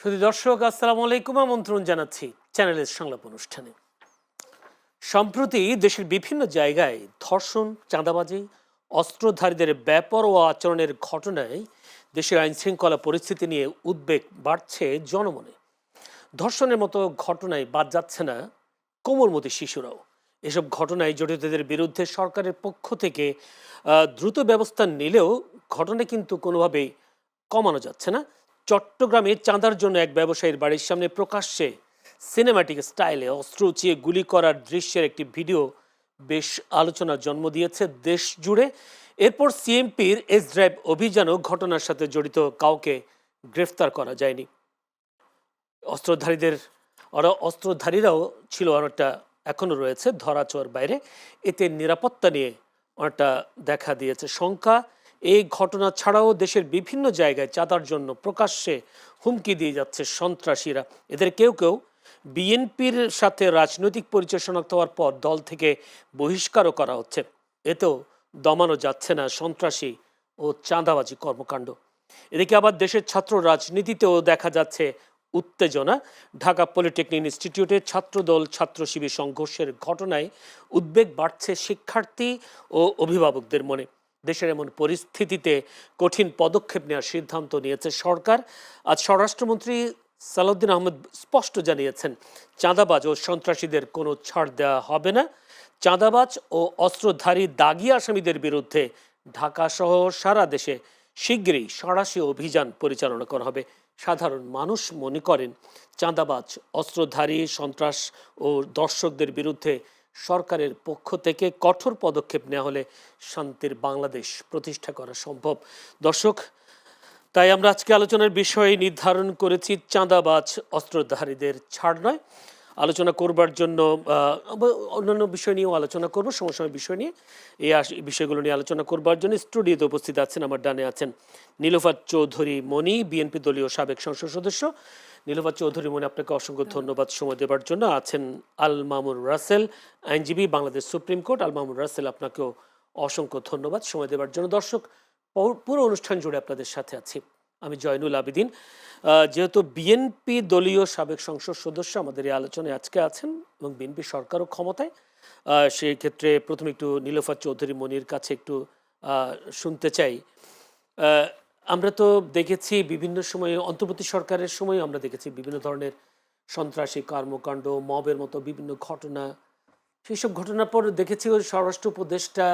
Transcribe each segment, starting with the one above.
শুধু দর্শক আসসালামু আলাইকুম, আমন্ত্রণ জানাচ্ছি চ্যানেলের সংলাপ অনুষ্ঠানে। সম্প্রতি দেশের বিভিন্ন জায়গায় ধর্ষণ, চাঁদাবাজি, অস্ত্রধারীদের বেপরোয়া আচরণের ঘটনায় দেশের আইন শৃঙ্খলা পরিস্থিতি নিয়ে উদ্বেগ বাড়ছে জনমনে। ধর্ষণের মতো ঘটনায় বাদ যাচ্ছে না কোমলমতি শিশুরাও। এসব ঘটনায় জড়িতদের বিরুদ্ধে সরকারের পক্ষ থেকে দ্রুত ব্যবস্থা নিলেও ঘটনা কিন্তু কোনোভাবেই কমানো যাচ্ছে না। চট্টগ্রামে চাঁদার জন্য এক ব্যবসায়ীর বাড়ির সামনে প্রকাশ্যে সিনেমাটিক স্টাইলে অস্ত্র উঁচিয়ে গুলি করার দৃশ্যের একটি ভিডিও বেশ আলোচনার জন্ম দিয়েছে দেশ জুড়ে। এরপর সিএমপির এস ড্রাইভ অভিযানও ঘটনার সাথে জড়িত কাউকে গ্রেফতার করা যায়নি। অস্ত্রধারীদের অস্ত্রধারীরাও ছিল অনেকটা, এখনো রয়েছে ধরাছোঁয়ার বাইরে। এতে নিরাপত্তা নিয়ে অনেকটা দেখা দিয়েছে শঙ্কা। এই ঘটনা ছাড়াও দেশের বিভিন্ন জায়গায় চাঁদার জন্য প্রকাশ্যে হুমকি দিয়ে যাচ্ছে সন্ত্রাসীরা। এদের কেউ কেউ বিএনপির সাথে রাজনৈতিক পরিচয় শনাক্ত হওয়ার পর দল থেকে বহিষ্কারও করা হচ্ছে। এতেও দমানো যাচ্ছে না সন্ত্রাসী ও চাঁদাবাজি কর্মকাণ্ড। এদিকে আবার দেশের ছাত্র রাজনীতিতেও দেখা যাচ্ছে উত্তেজনা। ঢাকা পলিটেকনিক ইনস্টিটিউটে ছাত্রদল ছাত্র শিবির সংঘর্ষের ঘটনায় উদ্বেগ বাড়ছে শিক্ষার্থী ও অভিভাবকদের মনে। দেশের এমন পরিস্থিতিতে কঠিন পদক্ষেপ নেওয়ার সিদ্ধান্ত নিয়েছে সরকার। আজ স্বরাষ্ট্রমন্ত্রী সালাউদ্দিন আহমেদ স্পষ্ট জানিয়েছেন, চাঁদাবাজ ও সন্ত্রাসীদের কোনো ছাড় দেওয়া হবে না। চাঁদাবাজ ও অস্ত্রধারী দাগী আসামিদের বিরুদ্ধে ঢাকা সহ সারা দেশে শিগগিরই সাঁড়াশি অভিযান পরিচালনা করা হবে। সাধারণ মানুষ মনে করেন, চাঁদাবাজ, অস্ত্রধারী, সন্ত্রাস ও দর্শকদের বিরুদ্ধে সরকারের পক্ষ থেকে কঠোর পদক্ষেপ নেওয়া হলে শান্তির বাংলাদেশ প্রতিষ্ঠা করা সম্ভব। দর্শক, তাই আমরা আজকে আলোচনার বিষয় নির্ধারণ করেছি চাঁদাবাজ অস্ত্রধারীদের ছাড় নয়। আলোচনা করবার জন্য অন্যান্য বিষয় নিয়েও আলোচনা করবো, সমসাময়িক বিষয় নিয়ে। এই বিষয়গুলো নিয়ে আলোচনা করবার জন্য স্টুডিওতে উপস্থিত আছেন, আমার ডানে আছেন নীলোফার চৌধুরী মণি, বিএনপি দলীয় সাবেক সংসদ সদস্য। নীলোফার চৌধুরী মণি, আপনাকে অসংখ্য ধন্যবাদ সময় দেবার জন্য। আছেন আল মামুন রাসেল, আইনজীবী, বাংলাদেশ সুপ্রিম কোর্ট। আল মামুন রাসেল, আপনাকেও অসংখ্য ধন্যবাদ সময় দেবার জন্য। দর্শক, পুরো অনুষ্ঠান জুড়ে আপনাদের সাথে আছি আমি জয়নুল আবেদিন। যেহেতু বিএনপি দলীয় সাবেক সংসদ সদস্য আমাদের এই আলোচনায় আজকে আছেন এবং বিএনপি সরকারও ক্ষমতায়, সেই ক্ষেত্রে প্রথমে একটু নীলোফার চৌধুরী মনির কাছে একটু শুনতে চাই। আমরা তো দেখেছি বিভিন্ন সময়ে, অন্তর্বর্তী সরকারের সময় আমরা দেখেছি বিভিন্ন ধরনের সন্ত্রাসী কর্মকাণ্ড, মবের মতো বিভিন্ন ঘটনা। সেই সব ঘটনার পর দেখেছি ওই স্বরাষ্ট্র উপদেষ্টা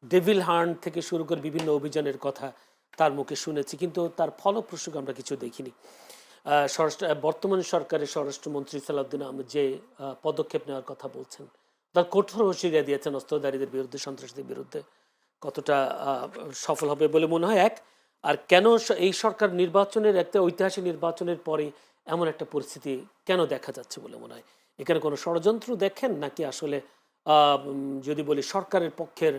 ডেভিল হান্ট থেকে শুরু করে বিভিন্ন অভিযানের কথা তার মুখে শুনেছি, কিন্তু তার ফলপ্রসূ আমরা কিছু দেখিনি। বর্তমান সরকারের স্বরাষ্ট্রমন্ত্রী সালাউদ্দিন আহমেদ যে পদক্ষেপ নেওয়ার কথা বলছেন, তার কঠোর হুঁশিয়ারি দিয়েছেন অস্ত্রধারীদের বিরুদ্ধে, সন্ত্রাসীদের বিরুদ্ধে, কতটা সফল হবে বলে মনে হয় এক? আর কেন এই সরকার নির্বাচনের, একটা ঐতিহাসিক নির্বাচনের পরে এমন একটা পরিস্থিতি কেন দেখা যাচ্ছে বলে মনে হয়? এখানে কোনো ষড়যন্ত্র দেখেন নাকি আসলে যদি বলি সরকারের পক্ষের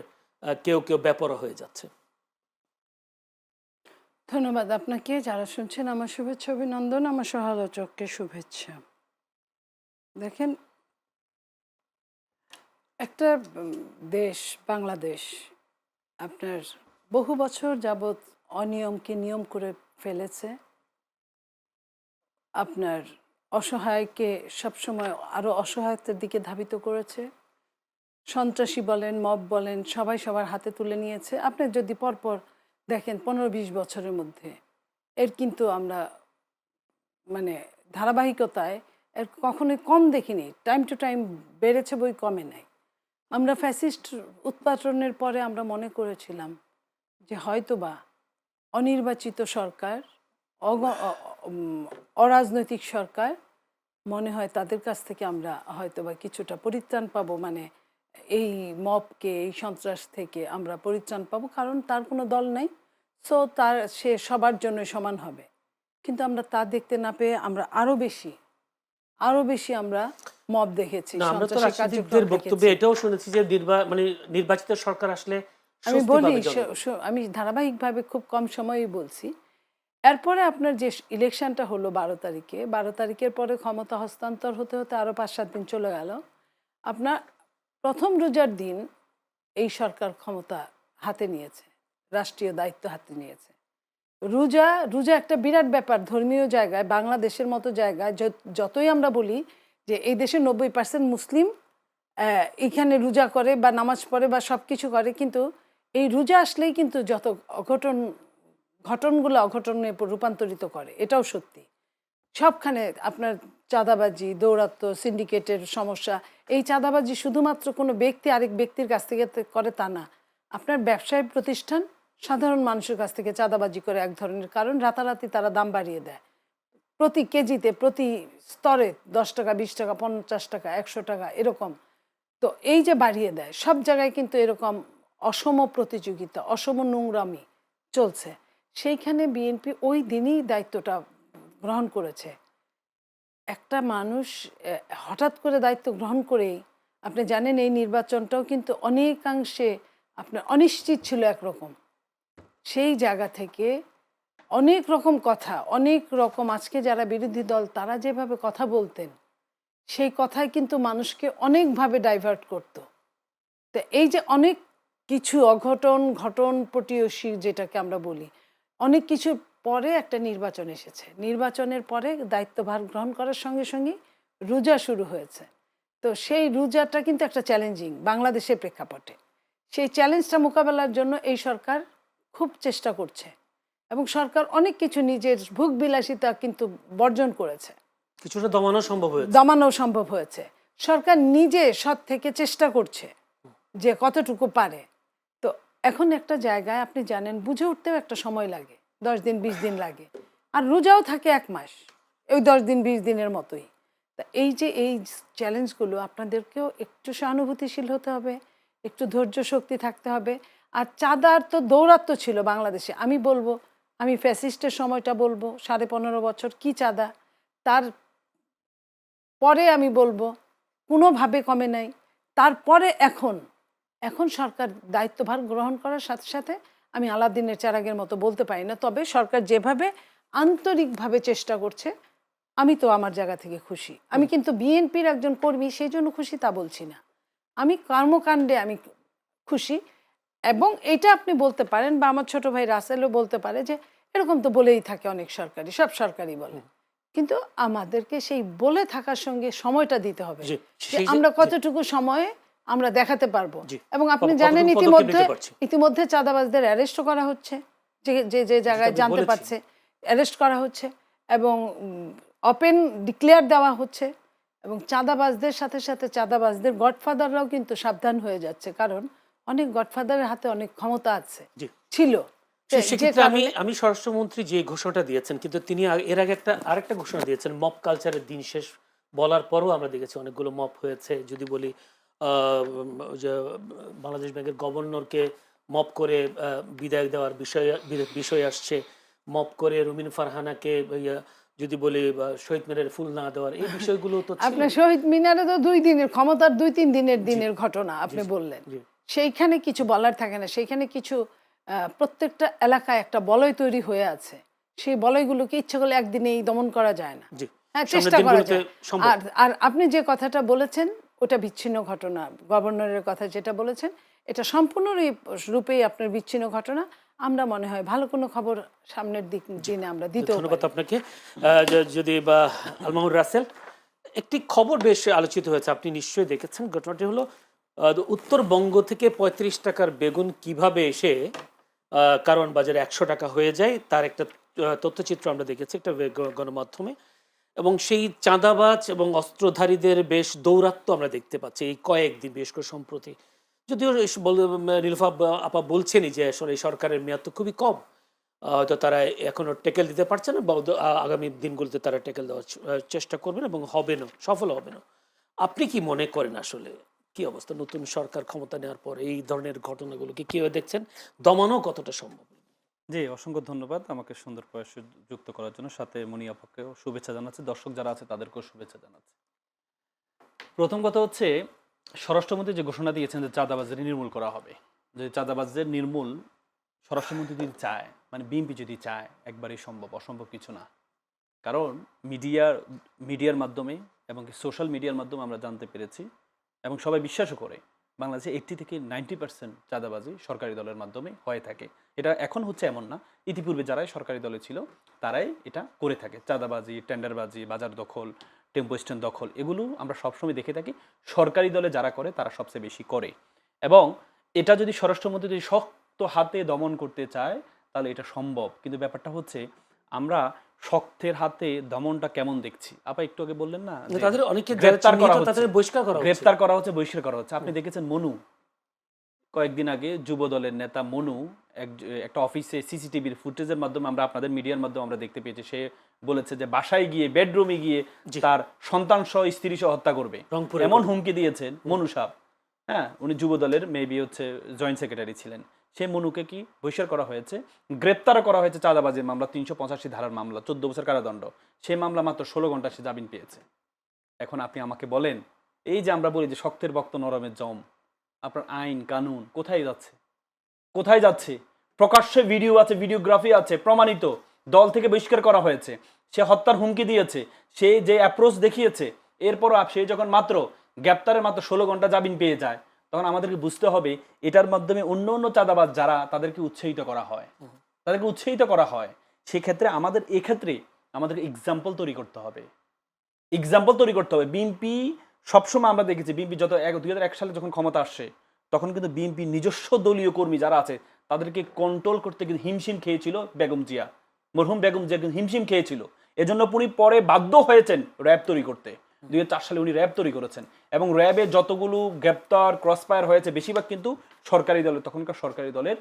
কেউ কেউ বেপরোয়া হয়ে যাচ্ছে? ধন্যবাদ আপনাকে। যারা শুনছেন আমার শুভেচ্ছা অভিনন্দন, আমার সহ-আলোচককে শুভেচ্ছা। দেখেন, একটা দেশ বাংলাদেশ আপনার বহু বছর যাবৎ অনিয়মকে নিয়ম করে ফেলেছে। আপনার অসহায়কে সবসময় আরও অসহায়তার দিকে ধাবিত করেছে। সন্ত্রাসী বলেন, মব বলেন, সবাই সবার হাতে তুলে নিয়েছে। আপনি যদি পরপর দেখেন 15-20 বছরের মধ্যে এর কিন্তু আমরা মানে ধারাবাহিকতায় এর কখনোই কম দেখিনি। টাইম টু টাইম বেড়েছে, বই কমে নাই। আমরা ফ্যাসিস্ট উৎপাটনের পরে আমরা মনে করেছিলাম যে হয়তোবা অনির্বাচিত সরকার, অরাজনৈতিক সরকার, মনে হয় তাদের কাছ থেকে আমরা হয়তোবা কিছুটা পরিত্রাণ পাবো। মানে এই মবকে, এই সন্ত্রাস থেকে আমরা পরিত্রাণ পাবো, কারণ তার কোনো দল নেই। সো সে সবার জন্য সমান হবে। কিন্তু আমরা তা দেখতে না পেয়ে আমরা আরো বেশি আমরা মব দেখেছি, না, আমরা তো সন্ত্রাসী রাজনীতিকদের কার্যক্রম বক্তব্যে দেখেছি। এটাও শুনেছি যে মানে নির্বাচিত সরকার আসলে আমি স্বস্তি বলি, পাবে জনগণ। আমি ধারাবাহিকভাবে খুব কম সময়েই বলছি। এরপরে আপনার যে ইলেকশনটা হলো 12 তারিখে, 12 তারিখের পরে ক্ষমতা হস্তান্তর হতে হতে আরও 5-7 দিন চলে গেল। আপনার প্রথম রোজার দিন এই সরকার ক্ষমতা হাতে নিয়েছে, রাষ্ট্রীয় দায়িত্ব হাতে নিয়েছে। রোজা রোজা একটা বিরাট ব্যাপার ধর্মীয় জায়গায়, বাংলাদেশের মতো জায়গায় যতই আমরা বলি যে এই দেশে 90% মুসলিম এখানে রোজা করে বা নামাজ পড়ে বা সব কিছু করে, কিন্তু এই রোজা আসলেই কিন্তু যত ঘটনগুলো অঘটনে রূপান্তরিত করে, এটাও সত্যি। সবখানে আপনার চাঁদাবাজি, দৌরাত্ম্য, সিন্ডিকেটের সমস্যা। এই চাঁদাবাজি শুধুমাত্র কোনো ব্যক্তি আরেক ব্যক্তির কাছ থেকে করে তা না, আপনার ব্যবসায়ী প্রতিষ্ঠান সাধারণ মানুষের কাছ থেকে চাঁদাবাজি করে এক ধরনের, কারণ রাতারাতি তারা দাম বাড়িয়ে দেয় প্রতি কেজিতে, প্রতি স্তরে 10 টাকা, 20 টাকা, 50 টাকা, 100 টাকা এরকম। তো এই যে বাড়িয়ে দেয়, সব জায়গায় কিন্তু এরকম অসম প্রতিযোগিতা, অসম নোংরামি চলছে। সেইখানে বিএনপি ওই দিনই দায়িত্বটা গ্রহণ করেছে। একটা মানুষ হঠাৎ করে দায়িত্ব গ্রহণ করেই, আপনি জানেন এই নির্বাচনটাও কিন্তু অনেকাংশে আপনার অনিশ্চিত ছিল একরকম। সেই জায়গা থেকে অনেক রকম কথা, অনেক রকম আজকে যারা বিরোধী দল তারা যেভাবে কথা বলতেন, সেই কথাই কিন্তু মানুষকে অনেকভাবে ডাইভার্ট করত। তো এই যে অনেক কিছু ঘটন পটীয়সী যেটাকে আমরা বলি, অনেক কিছুর পরে একটা নির্বাচন এসেছে। নির্বাচনের পরে দায়িত্বভার গ্রহণ করার সঙ্গে সঙ্গে রোজা শুরু হয়েছে। তো সেই রোজাটা কিন্তু একটা চ্যালেঞ্জিং বাংলাদেশের প্রেক্ষাপটে। সেই চ্যালেঞ্জটা মোকাবেলার জন্য এই সরকার খুব চেষ্টা করছে এবং সরকার অনেক কিছু নিজের ভোগ বিলাসিতা কিন্তু বর্জন করেছে, কিছুটা দমানো সম্ভব হয়েছে। দমানো সম্ভব হয়েছে। সরকার নিজে সৎ থেকে চেষ্টা করছে যে কতটুকু পারে। তো এখন একটা জায়গায় আপনি জানেন বুঝে উঠতেও একটা সময় লাগে, 10 দিন 20 দিন লাগে, আর রোজাও থাকে 1 মাস, ওই 10 দিন 20 দিনের মতোই। তা এই যে এই চ্যালেঞ্জগুলো আপনাদেরকেও একটু সহানুভূতিশীল হতে হবে, একটু ধৈর্য শক্তি থাকতে হবে। আর চাঁদার তো দৌরাত্ম্য ছিল বাংলাদেশে। আমি বলবো, আমি ফ্যাসিস্টের সময়টা বলবো, 15.5 বছর কি চাঁদা, তার পরে আমি বলবো কোনোভাবে কমে নাই, তারপরে এখন সরকার দায়িত্বভার গ্রহণ করার সাথে সাথে আমি আলাদিনের চেরাগের মতো বলতে পারি না, তবে সরকার যেভাবে আন্তরিকভাবে চেষ্টা করছে আমি তো আমার জায়গা থেকে খুশি। আমি কিন্তু বিএনপির একজন কর্মী সেই জন্য খুশি তা বলছি না, আমি কর্মকাণ্ডে আমি খুশি। এবং এটা আপনি বলতে পারেন বা আমার ছোট ভাই রাসেলও বলতে পারে যে এরকম তো বলেই থাকে অনেক সরকারি, সব সরকারি বলে, কিন্তু আমাদেরকে সেই বলে থাকার সঙ্গে সময়টা দিতে হবে যে আমরা কতটুকু সময়ে আমরা দেখাতে পারবো। এবং আপনি জানেন ইতিমধ্যে চাঁদাবাজদের অ্যারেস্ট করা হচ্ছে, যে যে যে জায়গায় জানতে পারছে অ্যারেস্ট করা হচ্ছে এবং ওপেন ডিক্লেয়ার দেওয়া হচ্ছে। এবং চাঁদাবাজদের সাথে সাথে চাঁদাবাজদের গডফাদাররাও কিন্তু সাবধান হয়ে যাচ্ছে, কারণ অনেক গডফাদারের হাতে অনেক ক্ষমতা আছে, ছিল। সেক্ষেত্রে আমি স্বরাষ্ট্রমন্ত্রী যে ঘোষণাটা দিয়েছেন, কিন্তু তিনি এর আগে আরেকটা ঘোষণা দিয়েছেন, মব কালচারের দিন শেষ বলার পরও আমরা দেখেছি অনেকগুলো মব হয়েছে। যদি বলি যে বাংলাদেশ ব্যাংকের গভর্নরকে মব করে বিদায় দেওয়ার বিষয় আসছে, মব করে রুমিন ফারহানাকে যদি বলি শহীদ মিনারে ফুল না দেওয়ার, এই বিষয়গুলো তো আপনার শহীদ মিনারে তো 2 দিনের ক্ষমতার 2-3 দিনের ঘটনা আপনি বললেন, সেইখানে কিছু বলার থাকে না। সেইখানে কিছু প্রত্যেকটা এলাকায় একটা বলয় তৈরি হয়ে আছে, সেই বলয়গুলোকে ইচ্ছে করলে একদিনেই দমন করা যায় না, হ্যাঁ চেষ্টা করা যায়। আর আপনি যে কথাটা বলেছেন ওটা বিচ্ছিন্ন ঘটনা, গভর্নরের কথা যেটা বলেছেন এটা সম্পূর্ণ রূপেই আপনার বিচ্ছিন্ন ঘটনা। আমরা মনে হয় ভালো কোনো খবর সামনের দিনে আমরা দিতে। ধন্যবাদ আপনাকে। যদি বা আলমামুর রাসেল, একটি খবর বেশ আলোচিত হয়েছে, আপনি নিশ্চয়ই দেখেছেন। ঘটনাটি হলো উত্তরবঙ্গ থেকে 35 টাকার বেগুন কিভাবে এসে কারণ বাজারে 100 টাকা হয়ে যায়, তার একটা তথ্যচিত্র আমরা দেখেছি একটা গণমাধ্যমে। এবং সেই চাঁদাবাজ এবং অস্ত্রধারীদের বেশ দৌরাত্ম্য আমরা দেখতে পাচ্ছি এই কয়েকদিন, বিশেষ করে সম্প্রতি। যদিও নীলুফা আপা বলছেনই যে আসলে এই সরকারের মেয়াদ তো খুবই কম, হয়তো তারা এখনো টেকেল দিতে পারছে না, বা আগামী দিনগুলোতে তারা টেকেল দেওয়ার চেষ্টা করবেন এবং হবে না, সফল হবে না। আপনি কি মনে করেন আসলে কি অবস্থা নতুন সরকার ক্ষমতা নেওয়ার পর এই ধরনের ঘটনাগুলোকে কিভাবে দেখছেন, দমানো কতটা সম্ভব? জি, অসংখ্য ধন্যবাদ আমাকে সুন্দর প্রয়াসে যুক্ত করার জন্য। সাথে মনি আপাকেও শুভেচ্ছা জানাচ্ছি, দর্শক যারা আছে তাদেরকেও শুভেচ্ছা জানাচ্ছি। প্রথম কথা হচ্ছে, স্বরাষ্ট্রমন্ত্রী যে ঘোষণা দিয়েছেন যে চাঁদাবাজদের নির্মূল করা হবে, যে চাঁদাবাজদের নির্মূল স্বরাষ্ট্রমন্ত্রী যদি চায়, মানে বিএনপি যদি চায়, একবারই সম্ভব, অসম্ভব কিছু না। কারণ মিডিয়ার মাধ্যমে এবং সোশ্যাল মিডিয়ার মাধ্যমে আমরা জানতে পেরেছি এবং সবাই বিশ্বাসও করে বাংলাদেশে 80 থেকে 90% চাঁদাবাজি সরকারি দলের মাধ্যমে হয়ে থাকে। এটা এখন হচ্ছে এমন না, ইতিপূর্বে যারাই সরকারি দলে ছিল তারাই এটা করে থাকে। চাঁদাবাজি, টেন্ডারবাজি, বাজার দখল, টেম্পো স্ট্যান্ড দখল, এগুলো আমরা সবসময় দেখে থাকি সরকারি দলে যারা করে তারা সবচেয়ে বেশি করে। এবং এটা যদি স্বরাষ্ট্রমন্ত্রী যদি শক্ত হাতে দমন করতে চায় তাহলে এটা সম্ভব। কিন্তু ব্যাপারটা হচ্ছে আমরা শক্তের হাতে দমনটা কেমন দেখছি। আপা একটু আগে বললেন না যে তাদের অনেকে যারা গ্রেপ্তার করা চিহ্নিত তাদের হচ্ছে, বহিষ্কার করা হচ্ছে। গ্রেপ্তার করা হচ্ছে, বহিষ্কার করা হচ্ছে। আপনি দেখেছেন মনু, কয়েকদিন আগে যুব দলের নেতা মনু একটা অফিসে সিসিটিভির ফুটেজের মাধ্যমে আমরা আপনাদের মিডিয়ার মাধ্যমে আমরা দেখতে পেয়েছি, সে বলেছে যে বাসায় গিয়ে বেডরুমে গিয়ে তার সন্তান সহ স্ত্রী সহ হত্যা করবে, রংপুরে এমন হুমকি দিয়েছেন মনু সাহেব। হ্যাঁ, উনি যুব দলের মেবি হচ্ছে জয়েন্ট সেক্রেটারি ছিলেন। সেই মনুকে কি বহিষ্কার করা হয়েছে, গ্রেপ্তার করা হয়েছে চাঁদাবাজির মামলা, 385 ধারার মামলা, 14 বছর কারাদণ্ড। সেই মামলা মাত্র 16 ঘন্টা সে জামিন পেয়েছে। এখন আপনি আমাকে বলেন, এই যে আমরা বলি যে শক্তের বক্ত নরমের জম, আপনার আইন কানুন কোথায় যাচ্ছে, কোথায় যাচ্ছে? প্রকাশ্যে ভিডিও আছে, ভিডিওগ্রাফি আছে, প্রমাণিত, দল থেকে বহিষ্কার করা হয়েছে, সে হত্যার হুমকি দিয়েছে, সে যে অ্যাপ্রোচ দেখিয়েছে, এরপরও সে যখন মাত্র গ্রেপ্তারের মাত্র 16 ঘন্টা জামিন পেয়ে যায়, তখন আমাদেরকে বুঝতে হবে এটার মাধ্যমে অন্য অন্য চাঁদাবাজ যারা তাদেরকে উৎসাহিত করা হয়, তাদেরকে উৎসাহিত করা হয়। সেক্ষেত্রে আমাদের এক্ষেত্রে আমাদেরকে এক্সাম্পল তৈরি করতে হবে, এক্সাম্পল তৈরি করতে হবে। বিএনপি সবসময় আমরা দেখেছি, বিএনপি যত 2001 সালে যখন ক্ষমতা আসছে তখন কিন্তু বিএনপি নিজস্ব দলীয় কর্মী যারা আছে তাদেরকে কন্ট্রোল করতে কিন্তু হিমশিম খেয়েছিল বেগম জিয়া, মরহুম বেগম জিয়া কিন্তু হিমশিম খেয়েছিল। এজন্য উনি পরে বাধ্য হয়েছেন র্যাব তৈরি করতে। 2004 সালে উনি র্যাব তৈরি করেছেন এবং র্যাবে যতগুলো গ্রেপ্তার ক্রসফায়ার হয়েছে বেশিরভাগ কিন্তু সরকারি দলের, তখনকার সরকারি দলের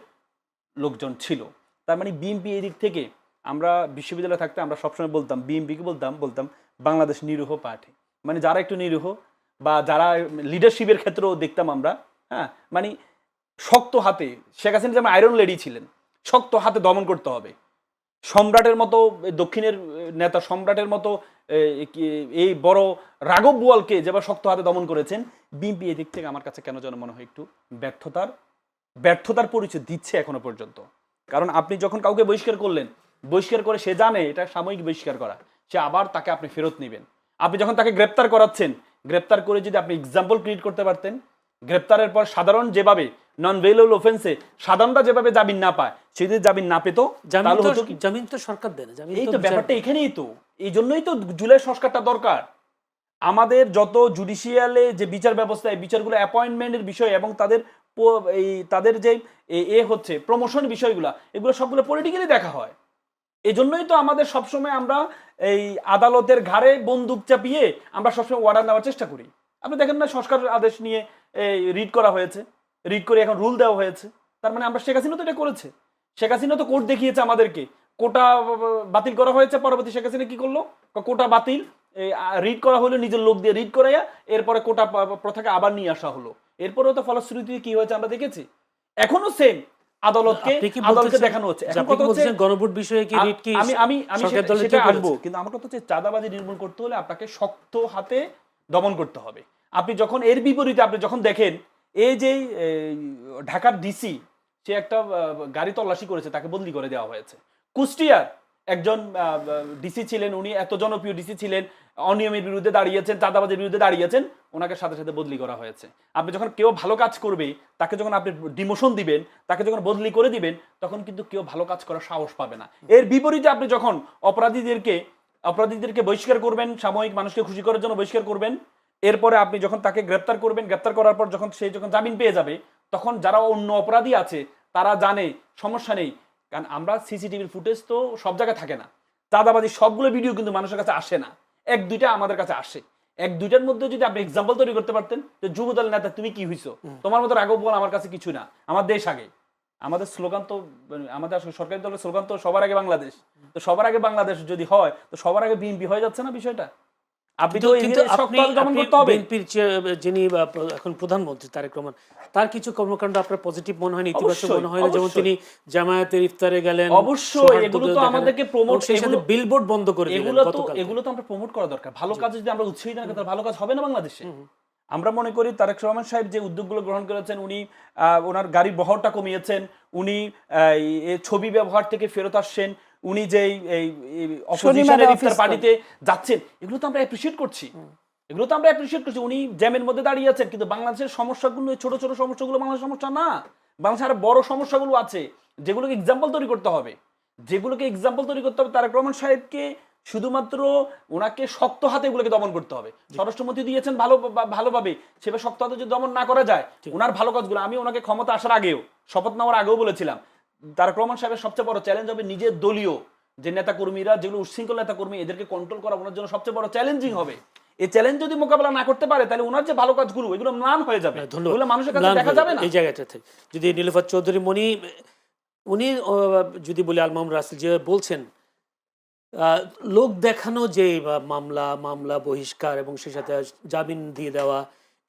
লোকজন ছিল। তার মানে বিএনপি এই দিক থেকে, আমরা বিশ্ববিদ্যালয়ে থাকতে আমরা সবসময় বলতাম বিএনপিকে বলতাম বাংলাদেশ নিরীহ পার্টি, মানে যারা একটু নিরীহ বা যারা লিডারশিপের ক্ষেত্রেও দেখতাম আমরা, হ্যাঁ, মানে শক্ত হাতে, শেখ হাসিনা যেমন আয়রন লেডি ছিলেন, শক্ত হাতে দমন করতে হবে। সম্রাটের মতো দক্ষিণের নেতা, সম্রাটের মতো এই বড় রাঘব বোয়ালকে যেভাবে শক্ত হাতে দমন করেছেন, বিএনপি এই দিক থেকে আমার কাছে কেন যেন মনে হয় একটু ব্যর্থতার পরিচয় দিচ্ছে এখনো পর্যন্ত। কারণ আপনি যখন কাউকে বহিষ্কার করলেন, বহিষ্কার করে সে জানে এটা সাময়িক বহিষ্কার করা, সে আবার তাকে আপনি ফেরত নেবেন। আপনি যখন তাকে গ্রেপ্তার করাচ্ছেন, গ্রেপ্তার করে যদি আপনি এক্সাম্পল ক্রিয়েট করতে পারতেন, গ্রেপ্তারের পর সাধারণ যেভাবে নন ভেইলেবল অফেন্সে সাধারণরা যেভাবে জামিন না পায়, সে যদি জামিন না পেত, জামিন তো সরকার দেয় না। এই তো ব্যাপারটা এখানেই তো, এই জন্যই তো জুলাই সংস্কারটা দরকার। আমাদের যত জুডিশিয়ালে যে বিচার ব্যবস্থা, এই বিচারগুলো অ্যাপয়েন্টমেন্টের বিষয় এবং তাদের যে হচ্ছে প্রমোশন বিষয়গুলো, এগুলো সবগুলো পলিটিক্যালি দেখা হয়। এই জন্যই তো আমাদের সবসময় আমরা এই আদালতের ঘাড়ে বন্দুক চাপিয়ে আমরা সবসময় অর্ডার নেওয়ার চেষ্টা করি। আপনি দেখেন না, সংস্কার আদেশ নিয়ে রিড করা হয়েছে, রিড করে এখন রুল দেওয়া হয়েছে। তার মানে আমরা শেখ হাসিনা তো এটা করেছে, শেখ হাসিনা তো কোর্ট দেখিয়েছে আমাদেরকে, কোটা বাতিল করা হয়েছে, পরবর্তী শেখ হাসিনা কি করলো, কোটা বাতিল, রিড করা হলো, নিজের লোক দিয়ে রিড করাইয়া এরপরে কোটা প্রথাকে আবার নিয়ে আসা হলো। এরপরেও তো ফলশ্রুতি কি হয়েছে আমরা দেখেছি। এখনো সেম আদালতকে দেখানো হচ্ছে। এখন কথা হচ্ছে গণভোট বিষয়ে কি রিট কি আমি সেটা আসবো, কিন্তু আমার কথা হচ্ছে চাঁদাবাজি নির্মূল করতে হলে আপনাকে শক্ত হাতে দমন করতে হবে। আপনি যখন এর বিপরীতে আপনি যখন দেখেন এই যে ঢাকার ডিসি, সে একটা গাড়ি তল্লাশি করেছে, তাকে বদলি করে দেওয়া হয়েছে। কুষ্টিয়ার একজন ডিসি ছিলেন, উনি এত জনপ্রিয় ডিসি ছিলেন, অনিয়মের বিরুদ্ধে দাঁড়িয়েছেন, চাঁদাবাজির বিরুদ্ধে দাঁড়িয়েছেন, ওনাকে সাথে সাথে বদলি করা হয়েছে। আপনি যখন কেউ ভালো কাজ করবে, তাকে যখন আপনি ডিমোশন দিবেন, তাকে যখন বদলি করে দিবেন, তখন কিন্তু কেউ ভালো কাজ করার সাহস পাবে না। এর বিপরীতে আপনি যখন অপরাধীদেরকে বহিষ্কার করবেন, সাময়িক মানুষকে খুশি করার জন্য বহিষ্কার করবেন, এরপরে আপনি যখন তাকে গ্রেপ্তার করবেন, গ্রেপ্তার করার পর যখন সে জামিন পেয়ে যাবে, তখন যারা অন্য অপরাধী আছে তারা জানে সমস্যা নেই, কারণ আমরা সিসিটিভির ফুটেজ তো সব জায়গায় থাকে না, চাঁদাবাজি সবগুলো ভিডিও কিন্তু মানুষের কাছে আসে না, এক দুইটা আমাদের কাছে আসে। এক দুইটার মধ্যে যদি আপনি এক্সাম্পল তৈরি করতে পারতেন যে যুবদল নেতা তুমি কি হইছো, তোমার মতো রাঘব বোয়াল আমার কাছে কিছু না, আমার দেশ আগে। আমাদের স্লোগান তো, আমাদের আসলে সরকারি দলের স্লোগান তো সবার আগে বাংলাদেশ। তো সবার আগে বাংলাদেশ যদি হয়, তো সবার আগে বিএনপি হয়ে যাচ্ছে না বিষয়টা? আপনি তো বিএনপির যিনি এখন প্রধানমন্ত্রী তারেক রহমান, তার কিছু কর্মকাণ্ড আপনার পজিটিভ মনে হয়, ইতিবাচক মনে হয় না? যেমন তিনি জামায়াতের ইফতারে গেলেন, অবশ্যই এগুলো তো আমাদেরকে প্রমোট, বিলবোর্ড বন্ধ করে দিলেন গতকাল। এগুলো তো আমরা প্রমোট করা দরকার। ভালো কাজ যদি আমরা উৎসাহিত না করি, তাহলে ভালো কাজ হবে না বাংলাদেশে। আমরা মনে করি তারেক রহমান সাহেব যে উদ্যোগগুলো গ্রহণ করেছেন, উনি ওনার গাড়ির বহরটা কমিয়েছেন, উনি ছবি ব্যবহার থেকে ফেরত আসছেন, উনি যে অপোজিশনের ইফতার পার্টিতে যাচ্ছেন, এগুলো তো আমরা অ্যাপ্রিশিয়েট করছি। এগুলো তো আমরা অ্যাপ্রিসিয়েট করছি। উনি জ্যামের মধ্যে দাঁড়িয়ে আছেন, কিন্তু বাংলাদেশের সমস্যাগুলো, এই ছোট ছোট সমস্যাগুলো বাংলাদেশের সমস্যা না। বাংলাদেশের আরো বড় সমস্যাগুলো আছে, যেগুলোকে এক্সাম্পল তৈরি করতে হবে। তারেক রহমান সাহেবকে শুধুমাত্র ওনাকে শক্ত হাতে এগুলোকে দমন করতে হবে। স্বরাষ্ট্রমন্ত্রী দিয়েছেন ভালোভাবে, সেভাবে শক্ত হাতে যদি দমন না করা যায়, ওনার ভালো কাজগুলো, আমি ওনাকে ক্ষমতা আসার আগেও, শপথ নেওয়ার আগেও বলেছিলাম, তারেক রহমান সাহেবের সবচেয়ে বড় চ্যালেঞ্জ হবে নিজের দলীয় যে নেতা কর্মীরা, যেগুলো উচ্ছৃঙ্খল নেতা কর্মী, এদেরকে কন্ট্রোল করা ওনার জন্য সবচেয়ে বড় চ্যালেঞ্জিং হবে। এই চ্যালেঞ্জ যদি মোকাবেলা না করতে পারে, তাহলে ওনার যে ভালো কাজগুলো, এগুলো ম্লান হয়ে যাবে, এগুলো মানুষের কাছে দেখা যাবে না। এই জায়গাটা থেকে যদি নীলুফার চৌধুরী মনি, উনি যদি বলি আল মামুন রাসেল যে বলছেন লোক দেখানো যে মামলা বহিষ্কার এবং সেই সাথে জামিন দিয়ে দেওয়া,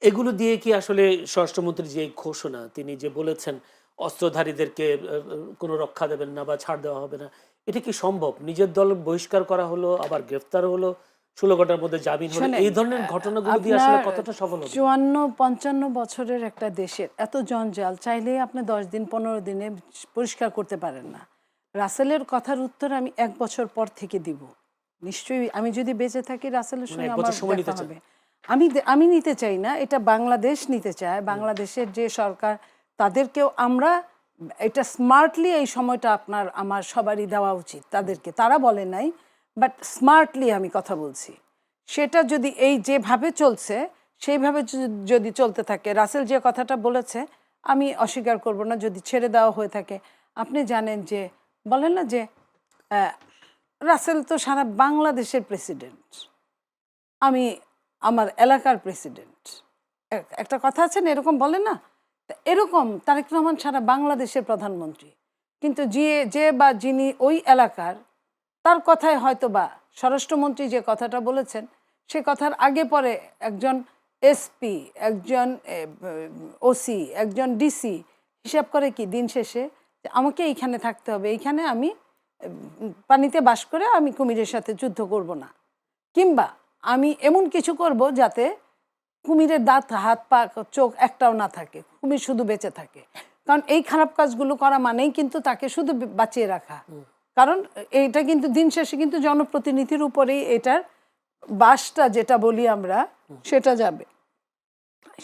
এগুলো দিয়ে কি আসলে স্বরাষ্ট্রমন্ত্রীর যে ঘোষণা তিনি যে বলেছেন অস্ত্রধারীদেরকে কোনো রক্ষা দেবেন না বা ছাড় দেওয়া হবে না, এটা কি সম্ভব? নিজের দল বহিষ্কার করা হলো, আবার গ্রেফতার হলো, 16 ঘন্টার মধ্যে জামিন হলো, এই ধরনের ঘটনাগুলো দিয়ে আসলে কতটা সফল হবে? 54-55 বছরের একটা দেশের এত জঞ্জাল চাইলেই আপনি 10 দিন 15 দিনে পরিষ্কার করতে পারেন না। রাসেলের কথার উত্তর আমি 1 বছর পর থেকে দিব নিশ্চয়ই। আমি যদি বেঁচে থাকি রাসেলের সঙ্গে আমার দেখা হবে। আমি নিতে চাই না, এটা বাংলাদেশ নিতে চায়। বাংলাদেশের যে সরকার, তাদেরকেও আমরা এটা স্মার্টলি, এই সময়টা আমার সবারই দেওয়া উচিত তাদেরকে। তারা বলে নাই, বাট স্মার্টলি আমি কথা বলছি। সেটা যদি এই যেভাবে চলছে সেইভাবে যদি চলতে থাকে, রাসেল যে কথাটা বলেছে আমি অস্বীকার করব না যদি ছেড়ে দেওয়া হয়ে থাকে। আপনি জানেন যে বলেন না যে রাসেল তো সারা বাংলাদেশের প্রেসিডেন্ট, আমি আমার এলাকার প্রেসিডেন্ট, একটা কথা আছে না, এরকম বলে না? এরকম তারেক রহমান সারা বাংলাদেশের প্রধানমন্ত্রী, কিন্তু যে বা যিনি ওই এলাকার, তার কথায় হয়তো বা স্বরাষ্ট্রমন্ত্রী যে কথাটা বলেছেন সে কথার আগে পরে একজন এসপি, একজন ওসি, একজন ডিসি হিসাব করে কি দিন শেষে আমাকে এইখানে থাকতে হবে, এইখানে আমি পানিতে বাস করে আমি কুমিরের সাথে যুদ্ধ করব না, কিংবা আমি এমন কিছু করব যাতে কুমিরের দাঁত, হাত, পা, চোখ একটাও না থাকে, কুমির শুধু বেঁচে থাকে। কারণ এই খারাপ কাজগুলো করা মানেই কিন্তু তাকে শুধু বাঁচিয়ে রাখা। কারণ এইটা কিন্তু দিন শেষে কিন্তু জনপ্রতিনিধির উপরেই এটার বাসটা, যেটা বলি আমরা, সেটা যাবে।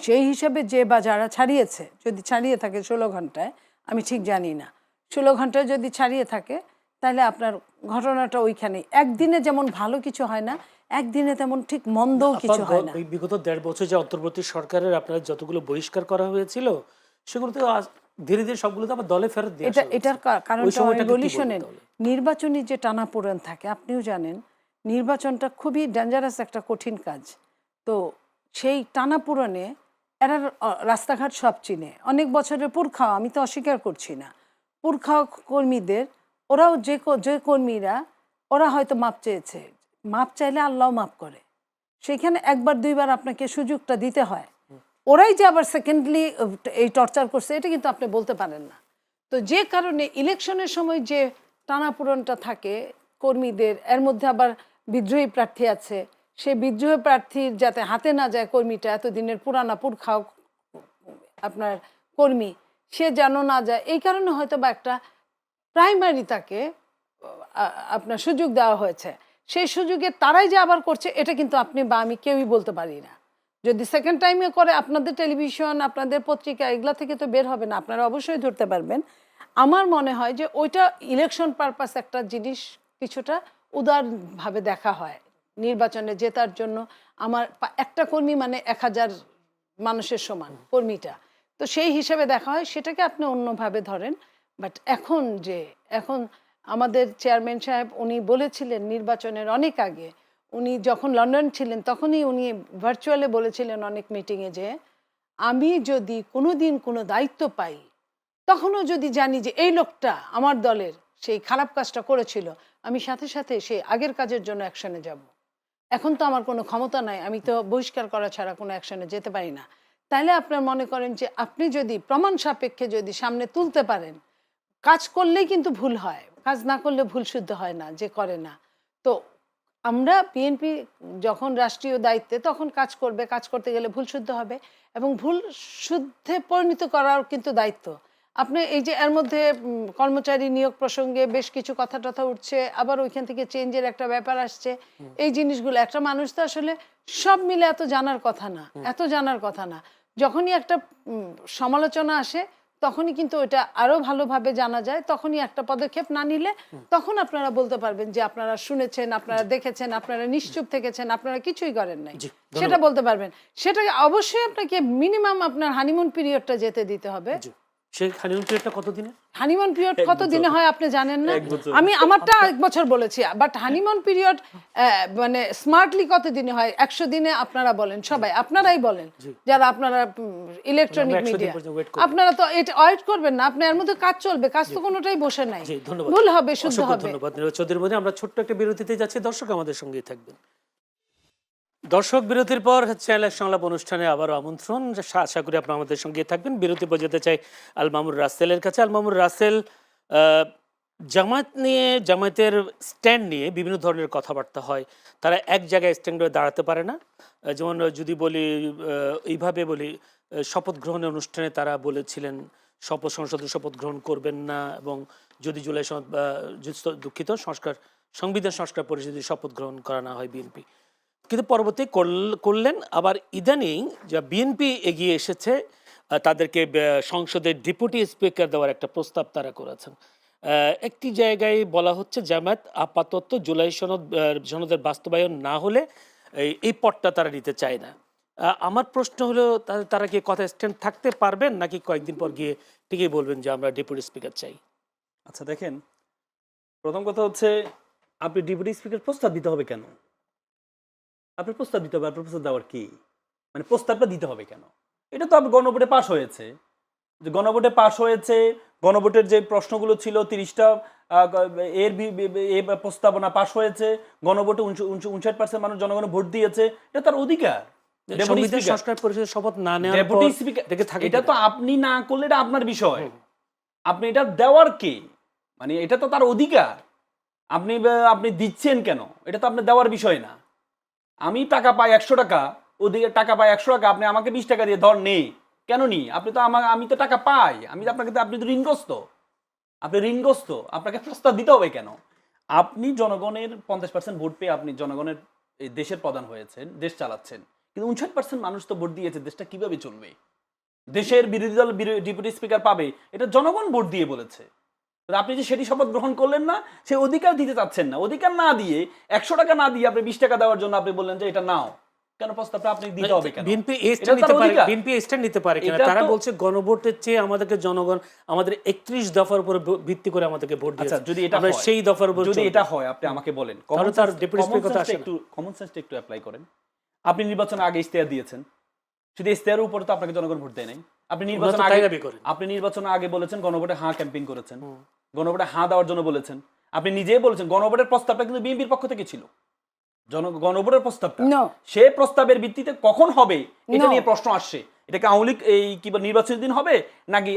সেই হিসাবে যে বা যারা ছাড়িয়েছে, যদি ছাড়িয়ে থাকে 16 ঘন্টায়, আমি ঠিক জানি না, 16 ঘন্টায় যদি ছাড়িয়ে থাকে, তাহলে আপনার ঘটনাটা ওইখানেই। একদিনে যেমন ভালো কিছু হয় না, একদিনে তেমন ঠিক মন্দও কিছু হয় না। বিগত 1.5 বছর যে অন্তর্বর্তী সরকারের আপনার যতগুলো বহিষ্কার করা হয়েছিল, সেগুলো তো ধীরে ধীরে সবগুলো তো আবার দলে ফেরত দিয়ে আসা হয়েছে। এটার কারণটা আমি বলি, শোনেন, নির্বাচনী যে টানাপোড়েন থাকে, আপনিও জানেন নির্বাচনটা খুবই ডেঞ্জারাস একটা কঠিন কাজ। তো সেই টানাপোড়েনে এরা রাস্তাঘাট সব চিনে, অনেক বছরের পুরখাওয়া, আমি তো অস্বীকার করছি না, পুরখাওয়া কর্মীদের, ওরাও যে কর্মীরা, ওরা হয়তো মাপ চেয়েছে, মাপ চাইলে আল্লাহ মাপ করে, সেখানে একবার দুইবার আপনাকে সুযোগটা দিতে হয়। ওরাই যে আবার সেকেন্ডলি এই টর্চার করছে, এটা কিন্তু আপনি বলতে পারেন না। তো যে কারণে ইলেকশনের সময় যে টানাপোড়েনটা থাকে কর্মীদের, এর মধ্যে আবার বিদ্রোহী প্রার্থী আছে, সেই বিদ্রোহী প্রার্থীর যাতে হাতে না যায় কর্মীটা, এতদিনের পুরানা পুরখাও আপনার কর্মী, সে যেন না যায়, এই কারণে হয়তো বা একটা প্রাইমারি তাকে আপনার সুযোগ দেওয়া হয়েছে। সেই সুযোগে তারাই যে আবার করছে, এটা কিন্তু আপনি বা আমি কেউই বলতে পারি না। যদি সেকেন্ড টাইমে করে, আপনাদের টেলিভিশন, আপনাদের পত্রিকা, এগুলা থেকে তো বের হবে না, আপনারা অবশ্যই ধরতে পারবেন। আমার মনে হয় যে ওইটা ইলেকশন পারপাস একটা জিনিস কিছুটা উদারভাবে দেখা হয়। নির্বাচনে জেতার জন্য আমার একটা কর্মী মানে 1000 মানুষের সমান কর্মীটা, তো সেই হিসেবে দেখা হয়, সেটাকে আপনি অন্যভাবে ধরেন। বাট এখন আমাদের চেয়ারম্যান সাহেব উনি বলেছিলেন নির্বাচনের অনেক আগে, উনি যখন লন্ডন ছিলেন তখনই উনি ভার্চুয়ালে বলেছিলেন অনেক মিটিংয়ে যে আমি যদি কোনো দিন কোনো দায়িত্ব পাই, তখনও যদি জানি যে এই লোকটা আমার দলের সেই খারাপ কাজটা করেছিল, আমি সাথে সাথে সেই আগের কাজের জন্য অ্যাকশনে যাব। এখন তো আমার কোনো ক্ষমতা নাই, আমি তো বহিষ্কার করা ছাড়া কোনো অ্যাকশনে যেতে পারি না। তাহলে আপনার মনে করেন যে আপনি যদি প্রমাণ সাপেক্ষে যদি সামনে তুলতে পারেন, কাজ করলেই কিন্তু ভুল হয়, কাজ না করলে ভুল শুদ্ধ হয় না, যে করে না। তো আমরা বিএনপি যখন রাষ্ট্রীয় দায়িত্বে, তখন কাজ করবে, কাজ করতে গেলে ভুল শুদ্ধ হবে, এবং ভুল শুদ্ধে পরিণত করার কিন্তু দায়িত্ব। আপনি এই যে এর মধ্যে কর্মচারী নিয়োগ প্রসঙ্গে বেশ কিছু কথা টথা উঠছে, আবার ওইখান থেকে চেঞ্জের একটা ব্যাপার আসছে। এই জিনিসগুলো একটা মানুষ তো আসলে সব মিলে এত জানার কথা না, এত জানার কথা না। যখনই একটা সমালোচনা আসে তখনই কিন্তু ওইটা আরো ভালোভাবে জানা যায়, তখনই একটা পদক্ষেপ না নিলে তখন আপনারা বলতে পারবেন যে আপনারা শুনেছেন, আপনারা দেখেছেন, আপনারা নিশ্চুপ থেকেছেন, আপনারা কিছুই করেন নাই, জি, সেটা বলতে পারবেন। সেটাকে অবশ্যই আপনাকে মিনিমাম আপনার হানিমুন পিরিয়ডটা যেতে দিতে হবে। জি। সেই হানিমুন পিরিয়ডটা কতদিনে? হানিমুন পিরিয়ড কত দিনে হয় আপনি জানেন না? 1 বছর। আমি আমারটা 1 বছর বলেছি, বাট হানিমুন পিরিয়ড মানে স্মার্টলি কত দিনে হয়? 100 দিনে আপনারা বলেন, সবাই আপনারাই বলেন, যারা আপনারা ইলেকট্রনিক আমরা 100 দিন মিডিয়া, পর্যন্ত wait করব। আপনারা তো এটা ওয়েট করবেন না, আপনার এর মধ্যে কাজ চলবে, কাজ তো কোনোটাই বসে নাই, জি, ধন্যবাদ। ভুল হবে, শুদ্ধ অসংখ্য হবে। ধন্যবাদ নীরজ চৌধুরীর মধ্যে। আমরা ছোট্ট একটা বিরতিতে যাচ্ছি, দর্শক আমাদের সঙ্গেই থাকবেন। দর্শক, বিরতির পর চ্যানেল সংলাপ অনুষ্ঠানে আবারও আমন্ত্রণ। আশা করি আপনারা আমাদের সঙ্গে থাকবেন। বিরতি পর যেতে চাই আল মামুন রাসেলের কাছে। আল মামুন রাসেল, জামায়াত নিয়ে, জামায়াতের স্ট্যান্ড নিয়ে বিভিন্ন ধরনের কথাবার্তা হয়। তারা এক জায়গায় স্ট্যান্ড হয়ে দাঁড়াতে পারে না। যেমন যদি বলি, এইভাবে বলি, শপথ গ্রহণের অনুষ্ঠানে তারা বলেছিলেন সংসদে শপথ গ্রহণ করবেন না, এবং যদি জুলাই সনদ দুঃখিত সংবিধান সংস্কার পরিষদে শপথ গ্রহণ করা না হয় বিএনপি, কিন্তু পরবর্তী করলেন। আবার ইদানিং যা বিএনপি এগিয়ে এসেছে, তাদেরকে সংসদের ডেপুটি স্পিকার দেওয়ার একটা প্রস্তাব তারা করেছেন। একটি জায়গায় বলা হচ্ছে জামায়াত আপাতত জুলাই সনদের বাস্তবায়ন না হলে এই পদটা তারা নিতে চায় না। আমার প্রশ্ন হলো, তারা কি কথা স্ট্যান্ড থাকতে পারবেন, নাকি কয়েকদিন পর গিয়ে ঠিকই বলবেন যে আমরা ডেপুটি স্পিকার চাই? আচ্ছা দেখেন, প্রথম কথা হচ্ছে আপনি ডেপুটি স্পিকার প্রস্তাব দিতে হবে কেন? আপনার প্রস্তাব দিতে হবে, আপনার প্রস্তাব দেওয়ার কি মানে প্রস্তাবটা দিতে হবে কেন? এটা তো আপনি গণভোটে পাস হয়েছে, যে গণভোটে পাস হয়েছে, গণভোটের যে প্রশ্নগুলো ছিল 30টা এর প্রস্তাবনা পাস হয়েছে, গণভোটে 59% মানুষ জনগণ ভোট দিয়েছে, এটা তার অধিকার। সংবিধান সংস্কার পরিষদের শপথ না নেওয়ার পর ডেপুটি স্পিকার দেখে থাকে এটা তো আপনি না করলে এটা আপনার বিষয়, আপনি এটা দেওয়ার কে, মানে এটা তো তার অধিকার। আপনি আপনি দিচ্ছেন কেন, এটা তো আপনার দেওয়ার বিষয় না। আমি টাকা পাই 100 টাকা, ওদিকে টাকা পাই 100 টাকা, আপনি আমাকে 20 টাকা দিয়ে ধর নেই কেন নি? আপনি তো আমি তো টাকা পাই, আমি তো আপনাকে, আপনি তো ঋণগ্রস্ত, আপনি ঋণগ্রস্ত, আপনাকে প্রস্তাব দিতে হবে কেন? আপনি জনগণের 50% ভোট পেয়ে আপনি জনগণের এই দেশের প্রধান হয়েছেন, দেশ চালাচ্ছেন, কিন্তু 59% মানুষ তো ভোট দিয়েছে, দেশটা কিভাবে চলবে? দেশের বিরোধী দল ডেপুটি স্পিকার পাবে, এটা জনগণ ভোট দিয়ে বলেছে। আপনি যে সেটি শপথ গ্রহণ করলেন না, সে অধিকার দিতে চাচ্ছেন না, অধিকার না দিয়ে 100 টাকা না দিয়ে আপনি 20 টাকা দেওয়ার জন্য আপনি বললেন যে এটা নাও কেন, প্রস্তাবটা আপনি দিতে হবে কেন? বিএনপি এটা তার অধিকার। বিএনপি স্ট্যান্ড নিতে পারে কিনা? এটা তারা তো- বলছে গণভোটের চেয়ে আমাদেরকে জনগণ আমাদের 31 দফার উপর ভিত্তি করে আমাদেরকে ভোট আচ্ছা, দিয়েছে, যদি এটা আমরা হয়, সেই দফার উপর যদি চলবো। এটা হয় আপনি আমাকে বলেন, তাহলে তার deputy speaker কথা আসে না। কমন সেন্সটা একটু অ্যাপ্লাই করেন। আপনি নির্বাচনে আগে ইশতেহার দিয়েছেন, শুধু ইশতেহারের উপরে তো আপনাকে জনগণ ভোট দেয় নাই। আপনি ওনারা নির্বাচন তো আগে তাই দাবি করেন। আপনি নির্বাচনে আগে বলেছেন গণভোটে হ্যাঁ ক্যাম্পেইন করেছেন, গণভোটে হ্যাঁ দেওয়ার জন্য বলেছেন। আপনি নিজেই বলেছেন গণভোটের প্রস্তাবটা কিন্তু বিএনপির পক্ষ থেকে ছিল, গণভোটের প্রস্তাবটা No. সে প্রস্তাবের ভিত্তিতে কখন হবে এটা No. নিয়ে প্রশ্ন আসছে। এটা কি আওয়ামী লীগ এই কি নির্বাচনের দিন হবে, নাকি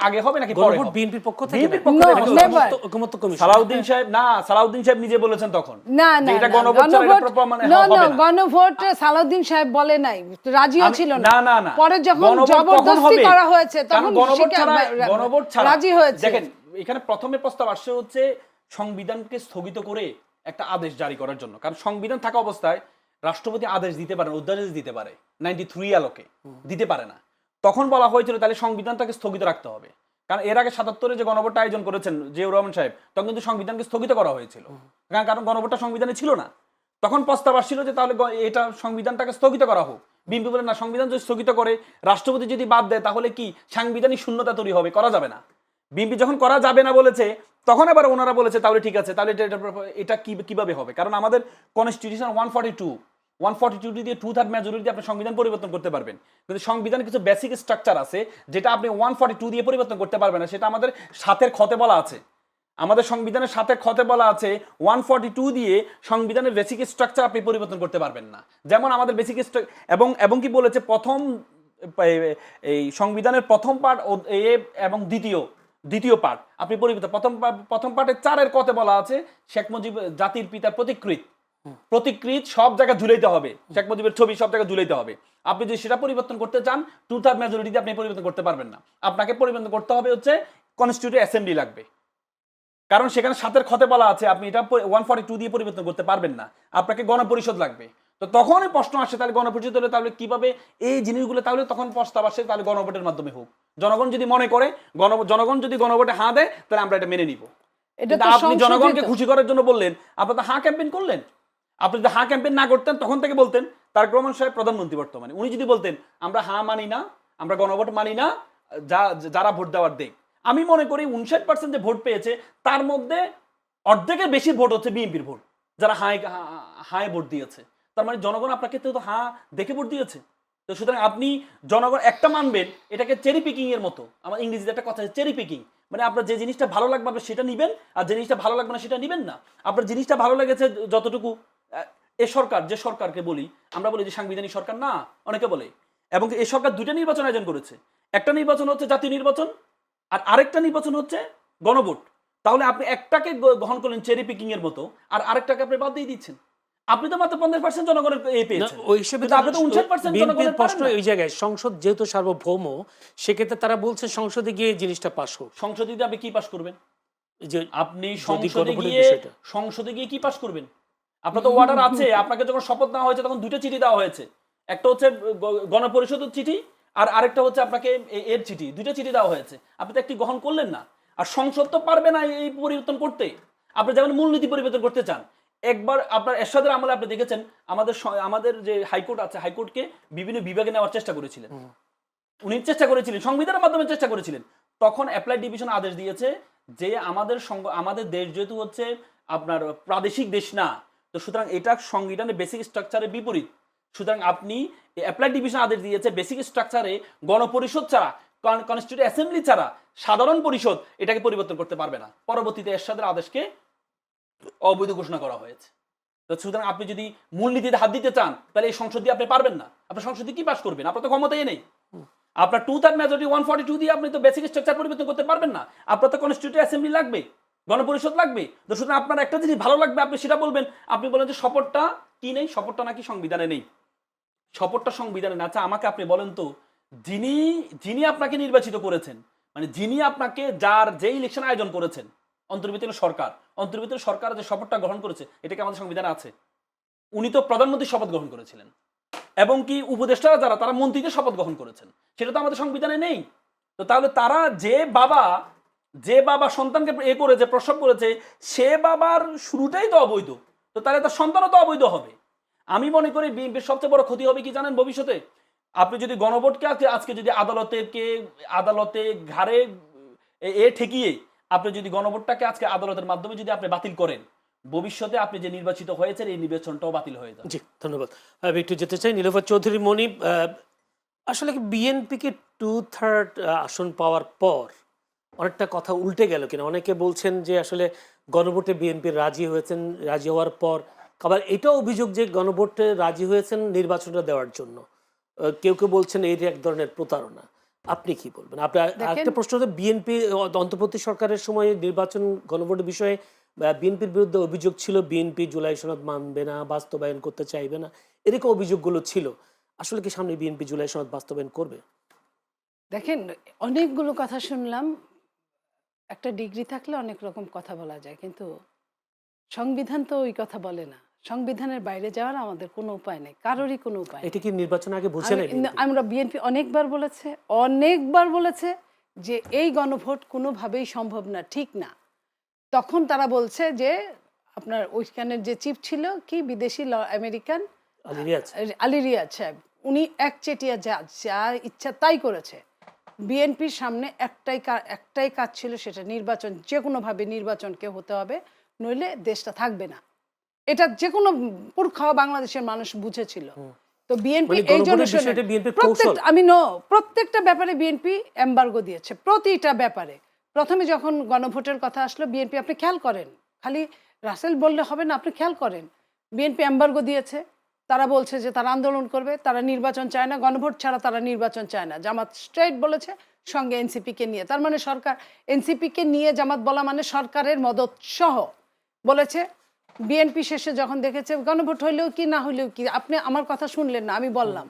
আগে হবে, নাকি পরে গণভোট হবে? বিএনপির পক্ষ থেকে বিএনপির না। পক্ষ No, থেকে never. ঐকমত্য কমিশন। সালাউদ্দিন সাহেব না, সালাউদ্দিন সাহেব নিজে বলেছেন তখন না যে না এটা না, গণভোট ছাড়া এটা proper মানে হবে না। গণভোট সালাউদ্দিন সাহেব বলে নাই, রাজিও আমি- ছিল না, না, না। পরে যখন গণভোট কখন জবরদস্তি হবে? করা হয়েছে কারণ তখন গণভোট সেটা ছাড়া, গণভোট ছাড়া রাজি হয়েছে। দেখেন, এখানে প্রথমে প্রস্তাব আসছে হচ্ছে সংবিধানকে স্থগিত করে একটা আদেশ জারি করার জন্য, কারণ সংবিধান থাকা অবস্থায় রাষ্ট্রপতি আদেশ দিতে পারে, অধ্যাদেশ দিতে পারে, 93 আলোকে দিতে পারে না। তখন বলা হয়েছিল তাহলে সংবিধানটাকে স্থগিত রাখতে হবে, কারণ এর আগে 77-এ যে গণভোটটা আয়োজন করেছেন জিয়াউর রহমান সাহেব, তখন কিন্তু সংবিধানকে স্থগিত করা হয়েছিল, কারণ গণভোটটা সংবিধানে ছিল না। তখন প্রস্তাব আসছিল যে তাহলে এটা সংবিধানটাকে স্থগিত করা হোক। বিএনপি বলে না, সংবিধান যদি স্থগিত করে, রাষ্ট্রপতি যদি বাদ দেয়, তাহলে কি সাংবিধানিক শূন্যতা তৈরি হবে, করা যাবে না। বিএনপি যখন করা যাবে না বলেছে, তখন এবার ওনারা বলেছে তাহলে ঠিক আছে, তাহলে এটা কিভাবে হবে? কারণ আমাদের কনস্টিটিউশন 142 দিয়ে 2/3 মেজরিটি দিয়ে আপনি সংবিধান পরিবর্তন করতে পারবেন, কিন্তু সংবিধানের কিছু বেসিক স্ট্রাকচার আছে যেটা আপনি 142 দিয়ে পরিবর্তন করতে পারবেন না। সেটা আমাদের সাতের খতে বলা আছে, আমাদের সংবিধানের সাথে খতে বলা আছে 142 দিয়ে সংবিধানের বেসিক স্ট্রাকচার আপনি পরিবর্তন করতে পারবেন না। যেমন আমাদের বেসিক এবং কি বলেছে, প্রথম এই সংবিধানের প্রথম পার্ট এবং দ্বিতীয় পার্ট আপনি পরিবর্তন, প্রথম পার্টের 4-এর কতে বলা আছে শেখ মুজিব জাতির পিতার প্রতিকৃত, প্রতিকৃত সব জায়গায় ঝুলাইতে হবে, শেখ মুজিবের ছবি সব জায়গায় ঝুলাইতে হবে। আপনি যদি সেটা পরিবর্তন করতে চান 2/3 মেজরিটি দিয়ে আপনি পরিবর্তন করতে পারবেন না। আপনাকে পরিবর্তন করতে হবে হচ্ছে কনস্টিটিউটিভ অ্যাসেম্বলি লাগবে, কারণ সেখানে 7-এর খতে বলা আছে আপনি এটা 142 দিয়ে পরিবর্তন করতে পারবেন না, আপনাকে গণপরিষদ লাগবে। তো তখনই প্রশ্ন আসে তাহলে গণপরিষদ হলে তাহলে কিভাবে এই জিনিসগুলো, তাহলে তখন প্রস্তাব আসে তাহলে গণভোটের মাধ্যমে হোক। জনগণ যদি মনে করে জনগণ যদি গণভোটে হাঁ দেয় তাহলে আমরা এটা মেনে নিব। এটা তো আপনি জনগণকে সংশোধিত। খুশি করার জন্য বললেন, আপনি তো হাঁ ক্যাম্পেইন করলেন। আপনি যদি হাঁ ক্যাম্পেইন না করতেন তখন থেকে বলতেন তারেক রহমান সাহেব প্রধানমন্ত্রী বর্তমানে, উনি যদি বলতেন আমরা হাঁ মানি না, আমরা গণভোট মানি না, যারা ভোট দেওয়ার দেখ। আমি মনে করি 59% যে ভোট পেয়েছে তার মধ্যে অর্ধেকের বেশি ভোট হচ্ছে বিএনপির ভোট, যারা হায় ভোট দিয়েছে। তার মানে জনগণ আপনাকে তো হাঁ দেখে ভোট দিয়েছে। তো সুতরাং আপনি জনগণ একটা মানবেন, এটাকে চেরি পিকিং এর মতো। আমার ইংরেজিতে একটা কথা আছে চেরি পিকিং, মানে আপনার যে জিনিসটা ভালো লাগবে আপনি সেটা নিবেন, আর যে জিনিসটা ভালো লাগবে না সেটা নিবেন না। আপনার জিনিসটা ভালো লেগেছে যতটুকু, এ সরকার যে সরকারকে বলি আমরা বলি যে সাংবিধানিক সরকার না, অনেকে বলে, এবং এই সরকার 2টা নির্বাচন আয়োজন করেছে। একটা নির্বাচন হচ্ছে জাতীয় নির্বাচন, আর আরেকটা নির্বাচন হচ্ছে গণভোট। তাহলে আপনি একটাকে গ্রহণ করলেন চেরি পিকিং এর মতো, আর আরেকটাকে আপনি বাদ দিয়ে দিচ্ছেন। আপনি তো মাত্র 50% জনগণের পেয়েছেন, ওই হিসেবে কিন্তু আপনি তো 59% বিএনপির জনগণের প্রশ্ন পারেন না। এই জায়গায় সংসদ যেহেতু সার্বভৌম, সেক্ষেত্রে তারা বলছে সংসদে গিয়ে এই জিনিসটা পাস হোক। সংসদে দিয়ে আপনি কি পাস করবেন? যে আপনি যদি সংসদে গণভোটের গিয়ে বিষয়টা। কি পাস করবেন? আপনার তো অর্ডার আছে, আপনাকে যখন শপথ নেওয়া হয়েছে তখন 2টা চিঠি দেওয়া হয়েছে, একটা হচ্ছে গণপরিষদের চিঠি, আর আরেকটা হচ্ছে আপনাকে এর চিঠি, 2টা চিঠি দেওয়া হয়েছে। আপনি তো একটি গ্রহণ করলেন না। আর সংসদ তো পারবে না এই পরিবর্তন করতে। আপনি যেমন মূলনীতি পরিবর্তন করতে চান, একবার আপনার এরশাদের আমলে আপনি দেখেছেন আমাদের যে হাইকোর্ট আছে, হাইকোর্টকে বিভিন্ন বিভাগে নেওয়ার চেষ্টা করেছিলেন। উনি চেষ্টা করেছিলেন, সংবিধানের মাধ্যমে চেষ্টা করেছিলেন। তখন অ্যাপ্লাই ডিভিশন আদেশ দিয়েছে যে আমাদের দেশ যেহেতু হচ্ছে আপনার প্রাদেশিক দেশ না, তো সুতরাং এটা সংবিধানের বেসিক স্ট্রাকচারের বিপরীত। সুতরাং আপনি অ্যাপ্লাই ডিভিশন আদেশ দিয়েছে বেসিক স্ট্রাকচারে গণপরিষদ ছাড়া, কনস্টিটিউটিভ অ্যাসেম্বলি ছাড়া সাধারণ পরিষদ এটাকে পরিবর্তন করতে পারবে না। পরবর্তীতে এরশাদের আদেশকে অবৈধ ঘোষণা করা হয়েছে। তো সুতরাং আপনি যদি মূলনীতিতে হাত দিতে চান তাহলে এই সংসদ দিয়ে আপনি পারবেন না। আপনার সংসদে কি পাস করবেন? আপনার তো ক্ষমতাই নেই। আপনার 2/3 মেজরিটি 142 দিয়ে আপনি তো বেসিক স্ট্রাকচার পরিবর্তন করতে পারবেন না। আপনার তো কনস্টিটিউটিভ অ্যাসেম্বলি লাগবে, গণপরিষদ লাগবে। তো সুতরাং আপনার একটা জিনিস ভালো লাগবে, আপনি সেটা বলবেন। আপনি বলেন যে শপথটা কি নেই, শপথটা নাকি সংবিধানে নেই। শপথটা সংবিধানে না। আচ্ছা আমাকে আপনি বলেন তো, যিনি আপনাকে নির্বাচিত করেছেন, মানে যিনি আপনাকে যে ইলেকশন আয়োজন করেছেন, অন্তর্বর্তীকালীন সরকার, অন্তর্বর্তীকালীন সরকার যে শপথটা গ্রহণ করেছে এটা কি আমাদের সংবিধানে আছে? উনি তো প্রধানমন্ত্রী শপথ গ্রহণ করেছিলেন, এবং কি উপদেষ্টারা যারা তারা মন্ত্রীদের শপথ গ্রহণ করেছেন, সেটা তো আমাদের সংবিধানে নেই। তো তাহলে তারা যে বাবা সন্তানকে করেছে, প্রসব করেছে, সে বাবার শুরুটাই তো অবৈধ, তো তাহলে তার সন্তানও তো অবৈধ হবে। আমি মনে করি বিএনপির সবচেয়ে বড় ক্ষতি হবে কি জানেন ভবিষ্যতে? আপনি যদি গণভোটকে আজকে যদি আদালতে ঘাড়ে ঠেকিয়ে আপনি যদি গণভোটটাকে আজকে আদালতের মাধ্যমে যদি আপনি বাতিল করেন, ভবিষ্যতে আপনি যে নির্বাচিত হয়েছেন এই নির্বাচনটাও বাতিল হয়ে যাবে। জি, ধন্যবাদ। আমি একটু যেতে চাই নীলোফার চৌধুরী মনি। আসলে কি বিএনপিকে 2/3 আসন পাওয়ার পর অনেকটা কথা উল্টে গেল কিনা? অনেকে বলছেন যে আসলে গণভোটে বিএনপি রাজি হওয়ার পর আবার এটাও অভিযোগ যে গণভোটে রাজি হয়েছেন নির্বাচনটা দেওয়ার জন্য। কেউ কেউ বলছেন এই এক ধরনের প্রতারণা। আপনি কি বলবেন? আপনার আরেকটা প্রশ্ন হচ্ছে, বিএনপি অন্তর্বর্তী সরকারের সময় নির্বাচন গণভোটের বিষয়ে বিএনপির বিরুদ্ধে অভিযোগ ছিল বিএনপি জুলাই সনদ মানবে না, বাস্তবায়ন করতে চাইবে না, এরকম অভিযোগগুলো ছিল। আসলে কি সামনে বিএনপি জুলাই সনদ বাস্তবায়ন করবে? দেখেন, অনেকগুলো কথা শুনলাম। একটা ডিগ্রি থাকলে অনেক রকম কথা বলা যায়, কিন্তু সংবিধান তো ওই কথা বলে না। সংবিধানের বাইরে যাওয়ার আমাদের কোনো উপায় নেই, কারোরই কোনো উপায় নেই। এটা কি নির্বাচন আগে বুঝে নেই? আমরা বিএনপি অনেকবার বলেছে যে এই গণভোট কোনোভাবেই সম্ভব না, ঠিক না। তখন তারা বলছে যে আপনার ওইখানের যে চিফ ছিল কি বিদেশি আমেরিকান আলী রিয়াজ সাহেব, উনি একচেটিয়া যা ইচ্ছা তাই করেছে। বিএনপির সামনে একটাই কাজ ছিল, সেটা নির্বাচন, যে কোনোভাবে নির্বাচনকে হতে হবে, নইলে দেশটা থাকবে না। এটা যে কোনো পুরখা বাংলাদেশের মানুষ বুঝেছিল। তো বিএনপি এই জন্য প্রত্যেকটা ব্যাপারে বিএনপি এমবার্গো দিয়েছে, প্রতিটা ব্যাপারে। প্রথমে যখন গণভোটের কথা আসলো, বিএনপি আপনি খেয়াল করেন, খালি রাসেল বললে হবে না, আপনি খেয়াল করেন বিএনপি এমবার্গো দিয়েছে। তারা বলছে যে তারা আন্দোলন করবে, তারা নির্বাচন চায় না, গণভোট ছাড়া তারা নির্বাচন চায় না। জামাত স্ট্রেট বলেছে, সঙ্গে এনসিপিকে নিয়ে, তার মানে সরকার এনসিপিকে নিয়ে জামাত বলা মানে সরকারের মদত সহ বলেছে বিএনপি শেষে যখন দেখেছে গণভোট হইলেও কি না হইলেও কি, আপনি আমার কথা শুনলেন না, আমি বললাম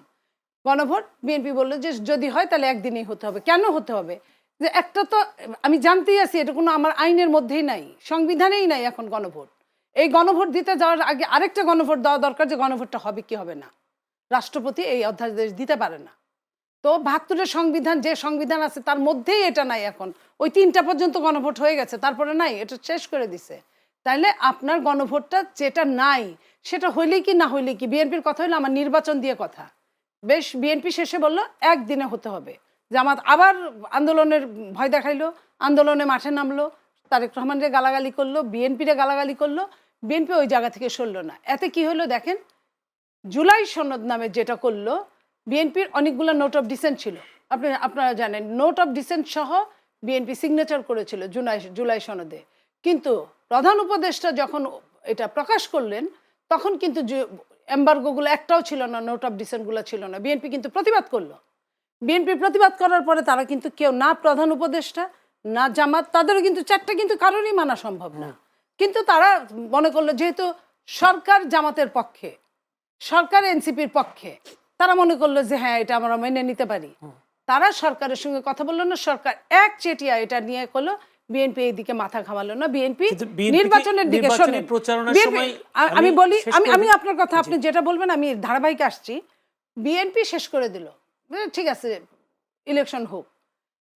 গণভোট, বিএনপি বললো যে যদি হয় তাহলে একদিনই হতে হবে। কেন হতে হবে? যে একটা তো আমি জানতেই আছি এটা কোনো আমার আইনের মধ্যেই নাই, সংবিধানেই নাই এখন গণভোট। এই গণভোট দিতে যাওয়ার আগে আরেকটা গণভোট দেওয়া দরকার, যে গণভোটটা হবে কি হবে না। রাষ্ট্রপতি এই অধ্যাদেশ দিতে পারে না। তো ৭২-এর সংবিধান, যে সংবিধান আছে তার মধ্যেই এটা নাই। এখন ওই ৩টা পর্যন্ত গণভোট হয়ে গেছে, তারপরে নাই, এটা শেষ করে দিছে। তাইলে আপনার গণভোটটা যেটা নাই সেটা হইলেই কি না হইলে কি? বিএনপির কথা হইলো আমার নির্বাচন দিয়ে কথা, বেশ বিএনপি শেষে বললো একদিনে হতে হবে। জামাত আবার আন্দোলনের ভয় দেখাইলো, আন্দোলনে মাঠে নামলো, তারেক রহমানরে গালাগালি করলো, বিএনপিরে গালাগালি করলো, বিএনপি ওই জায়গা থেকে সরলো না। এতে কি হলো দেখেন, জুলাই সনদ নামে যেটা করলো, বিএনপির অনেকগুলো নোট অফ ডিসেন্ট ছিল, আপনারা জানেন, নোট অফ ডিসেন্ট সহ বিএনপি সিগনেচার করেছিল জুলাই সনদে। কিন্তু প্রধান উপদেষ্টা যখন এটা প্রকাশ করলেন তখন কিন্তু এম্বার্গোগুলো একটাও ছিল না, নোট অফ ডিসেন্টগুলো ছিল না। বিএনপি কিন্তু প্রতিবাদ করলো। বিএনপি প্রতিবাদ করার পরে তারা কিন্তু কেউ, না প্রধান উপদেষ্টা না জামাত, তাদেরও কিন্তু 4টা কিন্তু কারোরই মানা সম্ভব না। কিন্তু তারা মনে করলো যেহেতু সরকার জামাতের পক্ষে, সরকার এনসিপির পক্ষে, তারা মনে করলো যে হ্যাঁ এটা আমরা মেনে নিতে পারি। তারা সরকারের সঙ্গে কথা বললো না, সরকার একচেটিয়া এটা নিয়ে করলো, বিএনপি এইদিকে মাথা ঘামালো না। বিএনপি নির্বাচনের দিকে শোনেন, আমি বলি, আমি আপনার কথা, আপনি যেটা বলবেন আমি ধারাবাহিক আসছি। বিএনপি শেষ করে দিল, ঠিক আছে ইলেকশন হোক।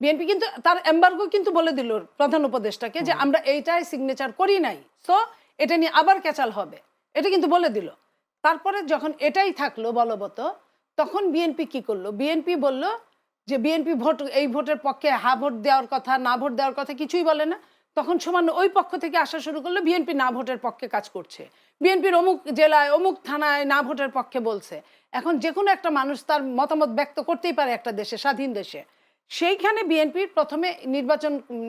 বিএনপি কিন্তু তার এম্বার্গো কিন্তু বলে দিল প্রধান উপদেষ্টাকে যে আমরা এইটাই সিগনেচার করি নাই, সো এটা নিয়ে আবার ক্যাচাল হবে, এটা কিন্তু বলে দিল। তারপরে যখন এটাই থাকলো বলবৎ, তখন বিএনপি কি করলো? বিএনপি বলল যে বিএনপি ভোট, এই ভোটের পক্ষে হা ভোট দেওয়ার কথা না ভোট দেওয়ার কথা কিছুই বলে না। তখন সমান ওই পক্ষ থেকে আসা শুরু করলো বিএনপি না ভোটের পক্ষে কাজ করছে, বিএনপির অমুক জেলায় অমুক থানায় না ভোটের পক্ষে বলছে। এখন যে কোনো একটা মানুষ তার মতামত ব্যক্ত করতেই পারে একটা দেশে, স্বাধীন দেশে। সেইখানে বিএনপির প্রথমে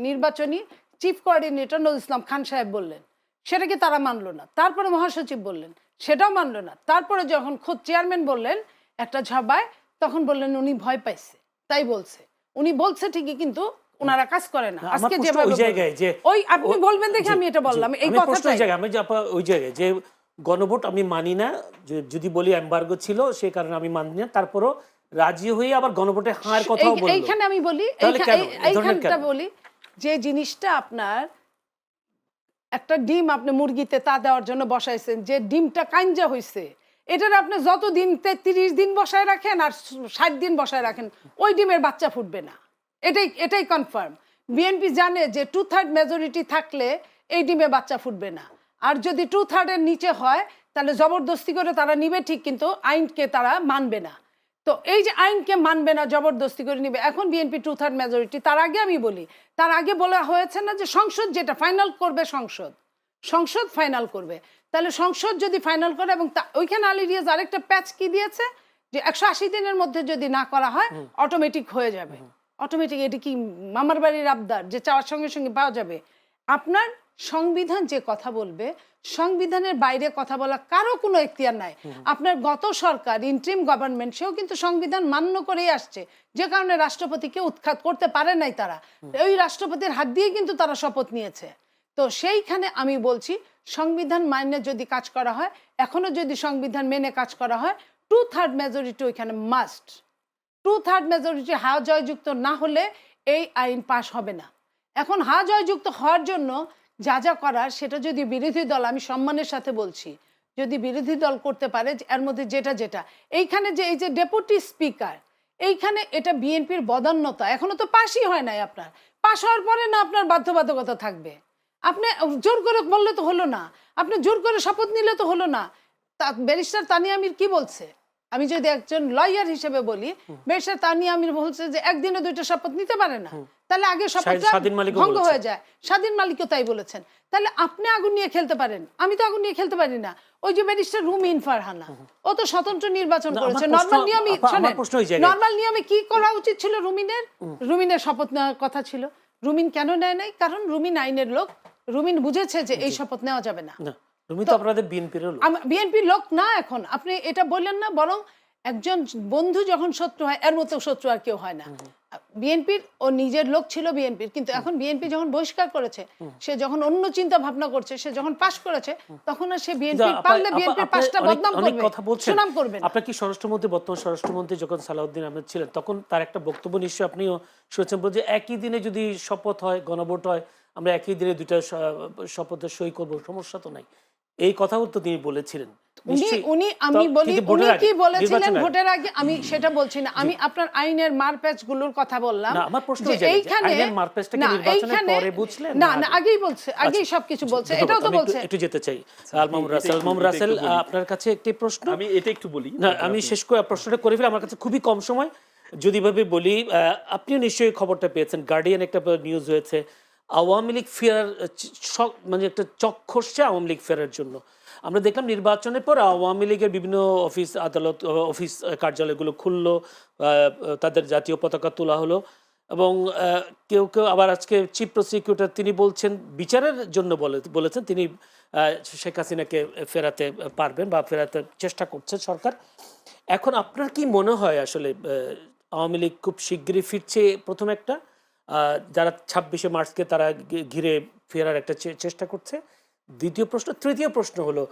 নির্বাচনী চিফ কোঅর্ডিনেটর নজরুল ইসলাম খান সাহেব বললেন, সেটাকে তারা মানলো না। তারপরে মহাসচিব বললেন, সেটাও মানলো না। তারপরে যখন খোদ চেয়ারম্যান বললেন একটা সভায়, তখন বললেন উনি ভয় পাইছে তাই বলছে। উনি বলছে ঠিকই, কিন্তু ওনারা কাজ করে না। আজকে যেভাবে ওই আপনি বলবেন দেখে আমি এটা বললাম, এই কথাটাই আমি যে ওই জায়গায় যে গণভোট আমি মানি না, যদি বলি এমবার্গো ছিল সে কারণে আমি মানি না, তারপরও রাজি হয়ে আবার গণভোটে হার কথাও বলল। এইখানে আমি বলি, এইখানটা বলি যে জিনিসটা আপনার একটা ডিম আপনি মুরগিতে তা দেওয়ার জন্য বসাইছেন, যে ডিমটা কাঞ্জা হইছে, এটার আপনি যত দিন 30 দিন বসায় রাখেন আর 60 দিন বসায় রাখেন, ওই ডিমের বাচ্চা ফুটবে না। এটাই কনফার্ম। বিএনপি জানে যে 2/3 মেজরিটি থাকলে এই ডিমে বাচ্চা ফুটবে না। আর যদি 2/3-এর নিচে হয় তাহলে জবরদস্তি করে তারা নিবে ঠিক, কিন্তু আইনকে তারা মানবে না। তো এই যে আইনকে মানবে না, জবরদস্তি করে নিবে। এখন বিএনপি 2/3 মেজরিটি, তার আগে আমি বলি, তার আগে বলা হয়েছে না যে সংসদ যেটা ফাইনাল করবে, সংসদ ফাইনাল করবে। তাহলে সংসদ যদি ফাইনাল করে, এবং ওইখানে আলী রিয়াজ আরেকটা প্যাচ কি দিয়েছে যে 180 দিনের মধ্যে যদি না করা হয় অটোমেটিক হয়ে যাবে। অটোমেটিক এটা কি মামার বাড়ির আবদার যে চাওয়ার সঙ্গে সঙ্গে পাওয়া যাবে? আপনার সংবিধান যে কথা বলবে, সংবিধানের বাইরে কথা বলা কারো কোনো এখতিয়ার নাই। আপনার গত সরকার ইন্টারিম গভর্নমেন্ট, সেও কিন্তু সংবিধান মান্য করেই আসছে, যে কারণে রাষ্ট্রপতিকে উৎখাত করতে পারে নাই তারা। ওই রাষ্ট্রপতির হাত দিয়ে কিন্তু তারা শপথ নিয়েছে। তো সেইখানে আমি বলছি সংবিধান মাইনে যদি কাজ করা হয়, এখনো যদি সংবিধান মেনে কাজ করা হয়, 2/3 মেজরিটি ওইখানে মাস্ট। 2/3 মেজরিটি হা জয়যুক্ত না হলে এই আইন পাশ হবে না। এখন হা জয়যুক্ত হওয়ার জন্য যা যা করার, সেটা যদি বিরোধী দল, আমি সম্মানের সাথে বলছি, যদি বিরোধী দল করতে পারে, এর মধ্যে যেটা এইখানে যে এই যে ডেপুটি স্পিকার, এইখানে এটা বিএনপির বদান্যতা। এখনো তো পাশই হয় নাই। আপনার পাশ হওয়ার পরে না আপনার বাধ্যবাধকতা থাকবে, আপনি জোর করে বললে তো হলো না, আপনি জোর করে শপথ নিলে তো হলো না। ব্যারিস্টার তানিয়া আমির কি বলছে, আমি যদি একজন লয়ার হিসেবে বলি, ব্যারিস্টার তানিয়া আমির বলছে যে একদিনে 2টা শপথ নিতে পারে না, তাহলে আগে শপথটা ভঙ্গ হয়ে যায়। স্বাধীন মালিকও তাই বলেছেন। তাহলে আপনি আগুন নিয়ে খেলতে পারেন, আমি তো আগুন নিয়ে খেলতে পারি না। ওই যে ব্যারিস্টার রুমিন ফারহানা, ও তো স্বতন্ত্র নির্বাচন করেছে। নর্মাল নিয়মে কি করা উচিত ছিল? রুমিনের শপথ নেওয়ার কথা ছিল। রুমিন কেন নেয় নাই? কারণ রুমিন আইনের লোক, রুমিন বুঝেছে যে এই শপথ নেওয়া যাবে না। বিএনপির লোক না। এখন আপনি এটা বললেন না, বরং একজন বন্ধু যখন শত্রু হয়, এর মতো শত্রু আর কেউ হয় না। বিএনপির ও নিজের লোক ছিল বিএনপির, কিন্তু এখন বিএনপি যখন বহিষ্কার করেছে, সে যখন অন্য চিন্তা ভাবনা করছে, সে যখন পাশ করেছে, তখন আর সে বিএনপি পারলে বিএনপির পাশটা বদনাম অনেক করবে, কথা বলছেন, সুনাম করবে না। আপনার কি স্বরাষ্ট্রমন্ত্রী, বর্তমান স্বরাষ্ট্রমন্ত্রী যখন সালাউদ্দিন আহমেদ ছিলেন, তখন তার একটা বক্তব্য নিশ্চয়ই আপনিও শুনেছেন, যে একই দিনে যদি শপথ হয়, গণভোট হয়, আমরা একই দিনে দুইটা শপথে সই করব, সমস্যা তো নাই, এই কথাও তো তিনি বলেছিলেন। উনি আমি বলি উনি কি বলেছিলেন ভোটের আগে, আমি সেটা বলছি না, আমি আপনার আইনের মারপ্যাচ গুলোর কথা বললাম। না, আমার প্রশ্ন যে যে এইখানে আইনের মারপ্যাচটা কি নির্বাচনের পরে বুঝলেন? না না, আগেই বলছে, আগেই সবকিছু বলছে, এটাও তো বলছে। একটু যেতে চাই আলমাম রাসেল, আপনার কাছে একটি প্রশ্ন, আমি এটা একটু বলি। না আমি শেষ করে প্রশ্নটা করে ফেলি, আমার কাছে খুবই কম সময়, যদি ভাবে বলি, আপনিও নিশ্চয়ই খবরটা পেয়েছেন, গার্ডিয়ান একটা নিউজ হয়েছে, আওয়ামী লীগ ফেরার মানে একটা চক্ষুষছে আওয়ামী লীগ ফেরার জন্য। আমরা দেখলাম নির্বাচনের পর আওয়ামী লীগের বিভিন্ন অফিস আদালত, অফিস কার্যালয়গুলো খুললো, তাদের জাতীয় পতাকা তোলা হলো, এবং কেউ কেউ আবার আজকে চিফ প্রসিকিউটর তিনি বলছেন, বিচারের জন্য বলেছেন তিনি শেখ হাসিনাকে ফেরাতে পারবেন বা ফেরাতে চেষ্টা করছে সরকার। এখন আপনার কি মনে হয় আসলে আওয়ামী লীগ খুব শিগগিরই ফিরছে? প্রথম একটা, যারা 26শে মার্চকে তারা ঘিরে ফেরার একটা চেষ্টা করছে। দ্বিতীয় প্রশ্ন, তৃতীয় প্রশ্ন হলো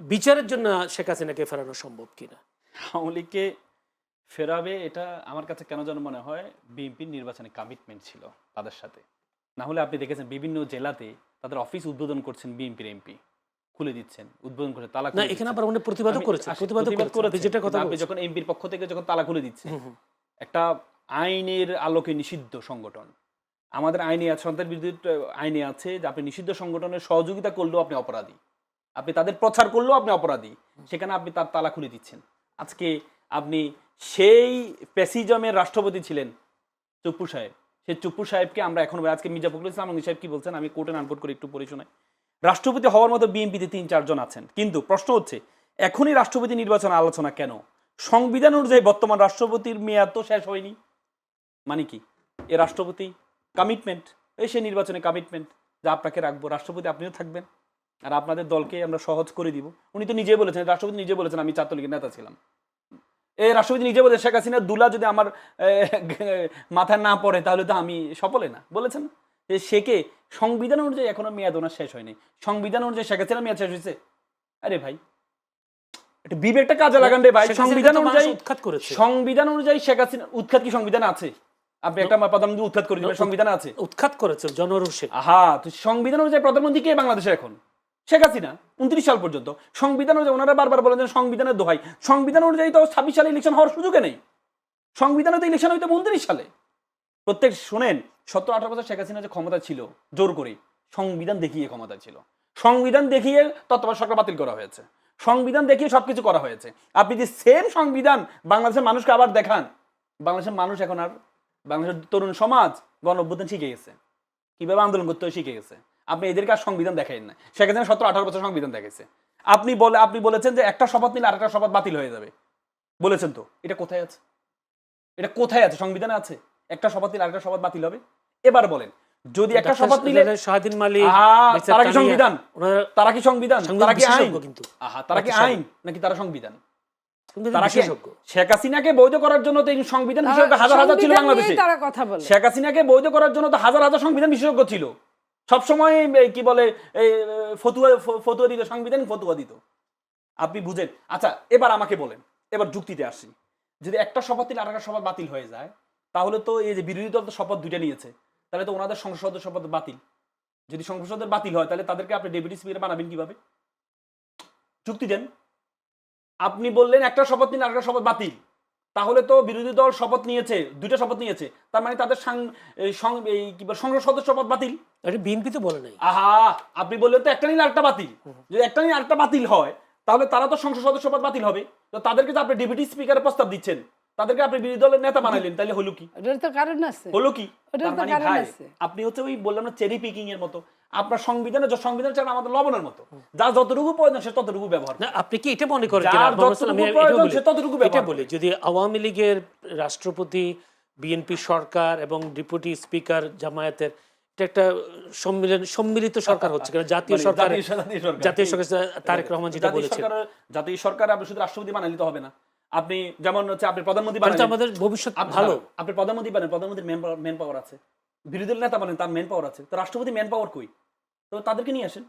বিচারের জন্য শেখ হাসিনাকে ফেরানো সম্ভব কিনা? আওয়ামী লীগকে ফেরাবে এটা আমার কাছে কেন যেন মনে হয় বিএনপির নির্বাচনে কমিটমেন্ট ছিল তাদের সাথে। না হলে আপনি দেখেছেন বিভিন্ন জেলাতে তাদের অফিস উদ্বোধন করছেন বিএনপির এমপি, খুলে দিচ্ছেন, উদ্বোধন করে তালা না, এখানে আবার উনি প্রতিবাদও করেছে, যেটা কথা আপনি যখন এমপির পক্ষ থেকে যখন তালা খুলে দিচ্ছে, একটা আইনের আলোকে নিষিদ্ধ সংগঠন, আমাদের আইনে আছে, সন্ত্রাস বিরোধী আইনে আছে যে আপনি নিষিদ্ধ সংগঠনের সহযোগিতা করলেও আপনি অপরাধী, আপনি তাদের প্রচার করলেও আপনি অপরাধী, সেখানে আপনি তার তালা খুলে দিচ্ছেন। আজকে আপনি সেই প্যাসিজমের রাষ্ট্রপতি ছিলেন চুপ্পু সাহেব, সেই চুপ্পু সাহেবকে আমরা এখন, আজকে মির্জা ফখরুল ইসলাম সাহেব কি বলছেন আমি কোর্টে আনকোট করে একটু পড়ে শোনাই। রাষ্ট্রপতি হওয়ার মতো বিএনপিতে 3-4 জন আছেন, কিন্তু প্রশ্ন হচ্ছে এখনই রাষ্ট্রপতি নির্বাচন আলোচনা কেন? সংবিধান অনুযায়ী বর্তমান রাষ্ট্রপতির মেয়াদ তো শেষ হয়নি, মানে কি এ রাষ্ট্রপতি কমিটমেন্ট, এই সে নির্বাচনে কমিটমেন্ট যে আপনাকে রাখবো, রাষ্ট্রপতি আপনিও থাকবেন, আর আপনাদের দলকে আমরা সহজ করে দিব। উনি তো নিজে বলেছেন, রাষ্ট্রপতি নিজে বলেছেন আমি ছাত্রলীগের নেতা ছিলাম, এই রাষ্ট্রপতি নিজে বলেছেন শেখ হাসিনার দুলা যদি আমার মাথায় না পড়ে তাহলে তো আমি সফলে না, বলেছেন যে সেকে সংবিধান অনুযায়ী এখনো মেয়াদ ওনার শেষ হয়নি, সংবিধান অনুযায়ী শেখ হাসিনার মেয়াদ শেষ হয়েছে। আরে ভাই একটা বিবেকটা কাজে লাগান রে ভাই, সংবিধান অনুযায়ী উৎখাত করেছে, সংবিধান অনুযায়ী শেখ হাসিনা উৎখাত কি সংবিধান আছে? আপনি একটা প্রধানমন্ত্রী উৎখাত করে দিবেন, সংবিধান আছে? উৎখাত করেছে জনোয়ার হোসেন। আহা, তো সংবিধান অনুযায়ী প্রধানমন্ত্রী কে বাংলাদেশে এখন? শেখ হাসিনা 29 সাল পর্যন্ত। সংবিধান অনুযায়ী ওনারা বারবার বলেন যে সংবিধানের দোহাই, সংবিধান অনুযায়ী তো 26 সালে ইলেকশন হওয়ার সুযোগে নেই, সংবিধানে তো ইলেকশন হইতো 29 সালে। প্রত্যেক শোনেন 17-18 বছর শেখ হাসিনা যে ক্ষমতা ছিল জোর করে, সংবিধান দেখিয়ে ক্ষমতা ছিল, সংবিধান দেখিয়ে তত্ত্বাবধায়ক সরকার বাতিল করা হয়েছে, সংবিধান দেখিয়ে সবকিছু করা হয়েছে। আপনি যে সেম সংবিধান বাংলাদেশের মানুষকে আবার দেখান, বাংলাদেশের মানুষ এখন আর, বাংলাদেশের তরুণ সমাজ গণ-অভ্যুত্থান শিখে গেছে, কিভাবে আন্দোলন করতে হয় শিখে গেছে। আপনি এদেরকে আর সংবিধান দেখাইন না। শেখ হাসিনা 17-18 বছর সংবিধান দেখেছে। আপনি বলেছেন যে একটা শপথ নিলে আরেকটা শপথ বাতিল হয়ে যাবে, বলেছেন তো, এটা কোথায় আছে? এটা কোথায় আছে? সংবিধানে আছে একটা শপথ নিলে আরেকটা শপথ বাতিল হবে? এবার বলেন, যদি একটা শপথ নিলে শাহদিন মালিক, তারা কি সংবিধান? তারা কি সংবিধান? তারা কি আইন? কিন্তু তারা কি আইন নাকি তারা সংবিধান? তারা কি শেখ হাসিনাকে বৈধ করার জন্য তো এই সংবিধান বিশেষজ্ঞ হাজার হাজার ছিল বাংলাদেশে। শেখ হাসিনাকে বৈধ করার জন্য তো হাজার হাজার সংবিধান বিশেষজ্ঞ ছিল, সবসময় কি বলে ফতুয়া দিত, সংবিধান ফতুয়া দিত। আপনি বুঝেন? আচ্ছা এবার আমাকে বলেন, এবার যুক্তিতে আসি, যদি একটা শপথ নিলে আরেকটা শপথ বাতিল হয়ে যায়, তাহলে তো এই যে বিরোধী দল তো শপথ দুইটা নিয়েছে, তাহলে তো ওনাদের সংসদের শপথ বাতিল। যদি সংসদের বাতিল হয় তাহলে তাদেরকে আপনি ডেপুটি স্পিকার বানাবেন কিভাবে? যুক্তি দেন। আপনি বললেন একটা শপথ নিলে আরেকটা শপথ বাতিল, তাহলে তো বিরোধী দল শপথ নিয়েছে, দুইটা শপথ নিয়েছে, তার মানে তাদের সংসদ সদস্য শপথ বাতিল। বিএনপি তো বলে নাই। আহা, আপনি বললেন তো একটা নিলে আরেকটা বাতিল, যদি একটা নিলে আরেকটা বাতিল হয় তাহলে তারা তো সংসদ সদস্য পদ বাতিল হবে। তো তাদেরকে তো আপনি ডেপুটি স্পিকারের প্রস্তাব দিচ্ছেন, তাদেরকে আপনি বিরোধী দলের নেতা বানাইলেন, তাহলে হলো কি? এটার তো কারণ আছে। হলো কি? এটার তো কারণ আছে। আপনি হচ্ছে ওই বললাম না চেরি পিকিং এর মতো, আপনার সংবিধান চান আমাদের লবণের মতো, যা যতটুকু প্রয়োজন সে ততটুকু ব্যবহার করেন। আপনি কি এটা মনে করেন? এটা বলি, যদি আওয়ামী লীগের রাষ্ট্রপতি, বিএনপি সরকার এবং ডেপুটি স্পিকার জামায়াতের একটা সম্মিলিত সরকার হচ্ছে, জাতীয় সরকার, জাতীয় সরকার তারেক রহমান যেটা বলেছেন, জাতীয় সরকার আপনি শুধু রাষ্ট্রপতি বানাইলে তো হবে না, আপনি যেমন হচ্ছে আপনি প্রধানমন্ত্রী তাহলে তো বানালেন, আমাদের ভবিষ্যৎ আপনি ভালো। আপনি প্রধানমন্ত্রী বানেন, প্রধানমন্ত্রীর ম্যান পাওয়ার আছে। বিরোধী দল নেতা বানেন, তার ম্যান পাওয়ার আছে। তো রাষ্ট্রপতি ম্যান পাওয়ার কই? তো তাদেরকে নিয়ে আসেন।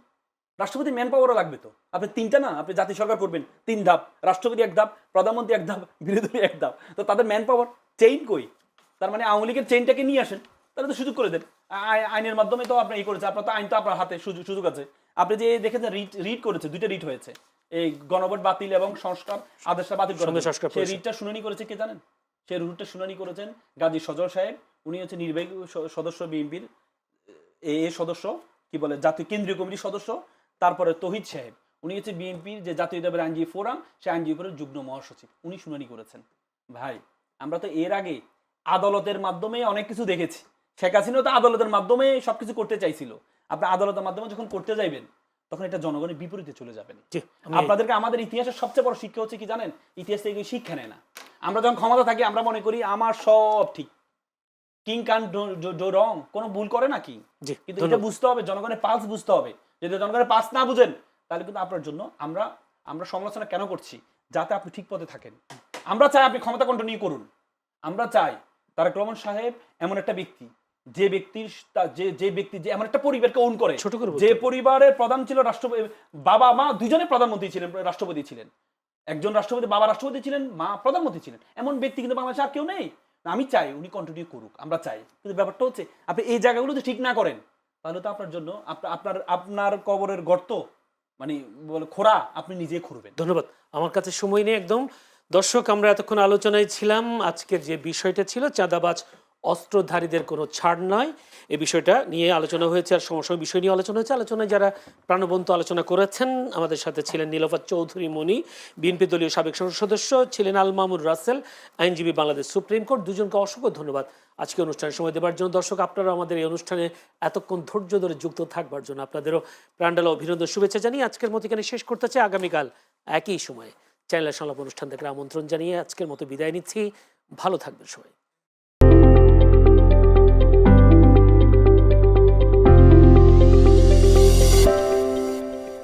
রাষ্ট্রপতি ম্যান পাওয়ারও লাগবে তো। আপনি ৩টা না, আপনি জাতীয় সরকার করবেন ৩ ধাপ, রাষ্ট্রপতি ১ ধাপ, প্রধানমন্ত্রী ১ ধাপ, বিরোধী দল ১ ধাপ। তো তাদের ম্যান পাওয়ার চেইন কই? তার মানে আওয়ামী লীগের চেইনটাকে নিয়ে আসেন, তাহলে তো সুযোগ করে দেন। আইনের মাধ্যমে তো আপনার করেছে, আপনার তো আইন তো আপনার হাতে, সুযোগ আছে। আপনি যে দেখেছেন রিট করেছে, ২টা রিট হয়েছে, এই গণভোট বাতিল এবং সংস্কার আদেশটা বাতিল করা, সংবিধান সংস্কার সেই করেছে। রিটটা শুনানি করেছে কে জানেন? সেই রুটটা শুনানি করেছেন গাজী সজল সাহেব। উনি হচ্ছে নির্বাহী সদস্য বিএনপির, এ সদস্য, কি বলে, জাতীয় কেন্দ্রীয় কমিটির সদস্য। তারপরে তহিদ সাহেব, উনি হচ্ছে বিএনপির যে জাতীয়তাবাদী আইনজীবী ফোরাম, সেই আইনজীবী ফোরামের যুগ্ম মহাসচিব, উনি শুনানি করেছেন। ভাই, আমরা তো এর আগে আদালতের মাধ্যমে অনেক কিছু দেখেছি। শেখ হাসিনা তো আদালতের মাধ্যমে সবকিছু করতে চাইছিল। আপনি আদালতের মাধ্যমে যখন করতে যাইবেন, তখন এটা জনগণের বিপরীতে চলে যাবেন। জি, আপনাদেরকে আমাদের ইতিহাসের সবচেয়ে বড় শিক্ষা হচ্ছে কি জানেন? ইতিহাস থেকে শিক্ষা নেয় না। আমরা যখন ক্ষমতা থাকি আমরা মনে করি আমার সব ঠিক, কিং কান ডো রং, কোনো ভুল করে না কি। জি, কিন্তু এটা বুঝতে হবে, জনগণের পালস বুঝতে হবে। যদি জনগণের পালস না বুঝেন, তাহলে কিন্তু আপনার জন্য আমরা সমালোচনা কেন করছি? যাতে আপনি ঠিক পথে থাকেন। আমরা চাই আপনি ক্ষমতা কন্টিনিউ করুন। আমরা চাই তারেক রহমান সাহেব এমন একটা ব্যক্তি, যে ব্যক্তির যে এমন একটা পরিবারকে ওন করে, ছোট করে বলতে যে হবে। পরিবারের প্রধান ছিল রাষ্ট্রপতি, বাবা মা দুজনে প্রধানমন্ত্রী ছিলেন, রাষ্ট্রপতি ছিলেন। একজন রাষ্ট্রপতি, বাবা রাষ্ট্রপতি ছিলেন, মা প্রধানমন্ত্রী ছিলেন। এমন ব্যক্তি কিন্তু বাংলাদেশে আর কেউ নেই। আমি চাই উনি কন্টিনিউ করুক, আমরা চাই। কিন্তু ব্যাপারটা হচ্ছে আপনি এই জায়গাগুলো যদি ঠিক না করেন, তাহলে তো আপনার জন্য আপনার কবরের গর্ত, মানে খোঁড়া আপনি নিজে খুঁড়বেন। ধন্যবাদ। আমার কাছে সময় নেই একদম। দর্শক, আমরা এতক্ষণ আলোচনায় ছিলাম, আজকের যে বিষয়টা ছিল চাঁদাবাজ অস্ত্রধারীদের কোনো ছাড় নয়, এই বিষয়টা নিয়ে আলোচনা হয়েছে, আর সমসাময়িক বিষয় নিয়ে আলোচনা হয়েছে। আলোচনায় যারা প্রাণবন্ত আলোচনা করেছেন, আমাদের সাথে ছিলেন নীলোফার চৌধুরী মনি, বিএনপি দলীয় সাবেক সংসদ সদস্য, ছিলেন আল মামুন রাসেল, আইনজীবী, বাংলাদেশ সুপ্রিম কোর্ট। দুজনকে অসংখ্য ধন্যবাদ আজকে অনুষ্ঠানে সময় দেওয়ার জন্য। দর্শক, আপনারা আমাদের এই অনুষ্ঠানে এতক্ষণ ধৈর্য ধরে যুক্ত থাকবার জন্য আপনাদেরও প্রাণঢালা অভিনন্দন, শুভেচ্ছা জানিয়ে আজকের মতো এখানে শেষ করতে চাই। আগামীকাল একই সময়ে চ্যানেলের সংলাপ অনুষ্ঠান দেখার আমন্ত্রণ জানিয়ে আজকের মতো বিদায় নিচ্ছি। ভালো থাকবেন সবাই।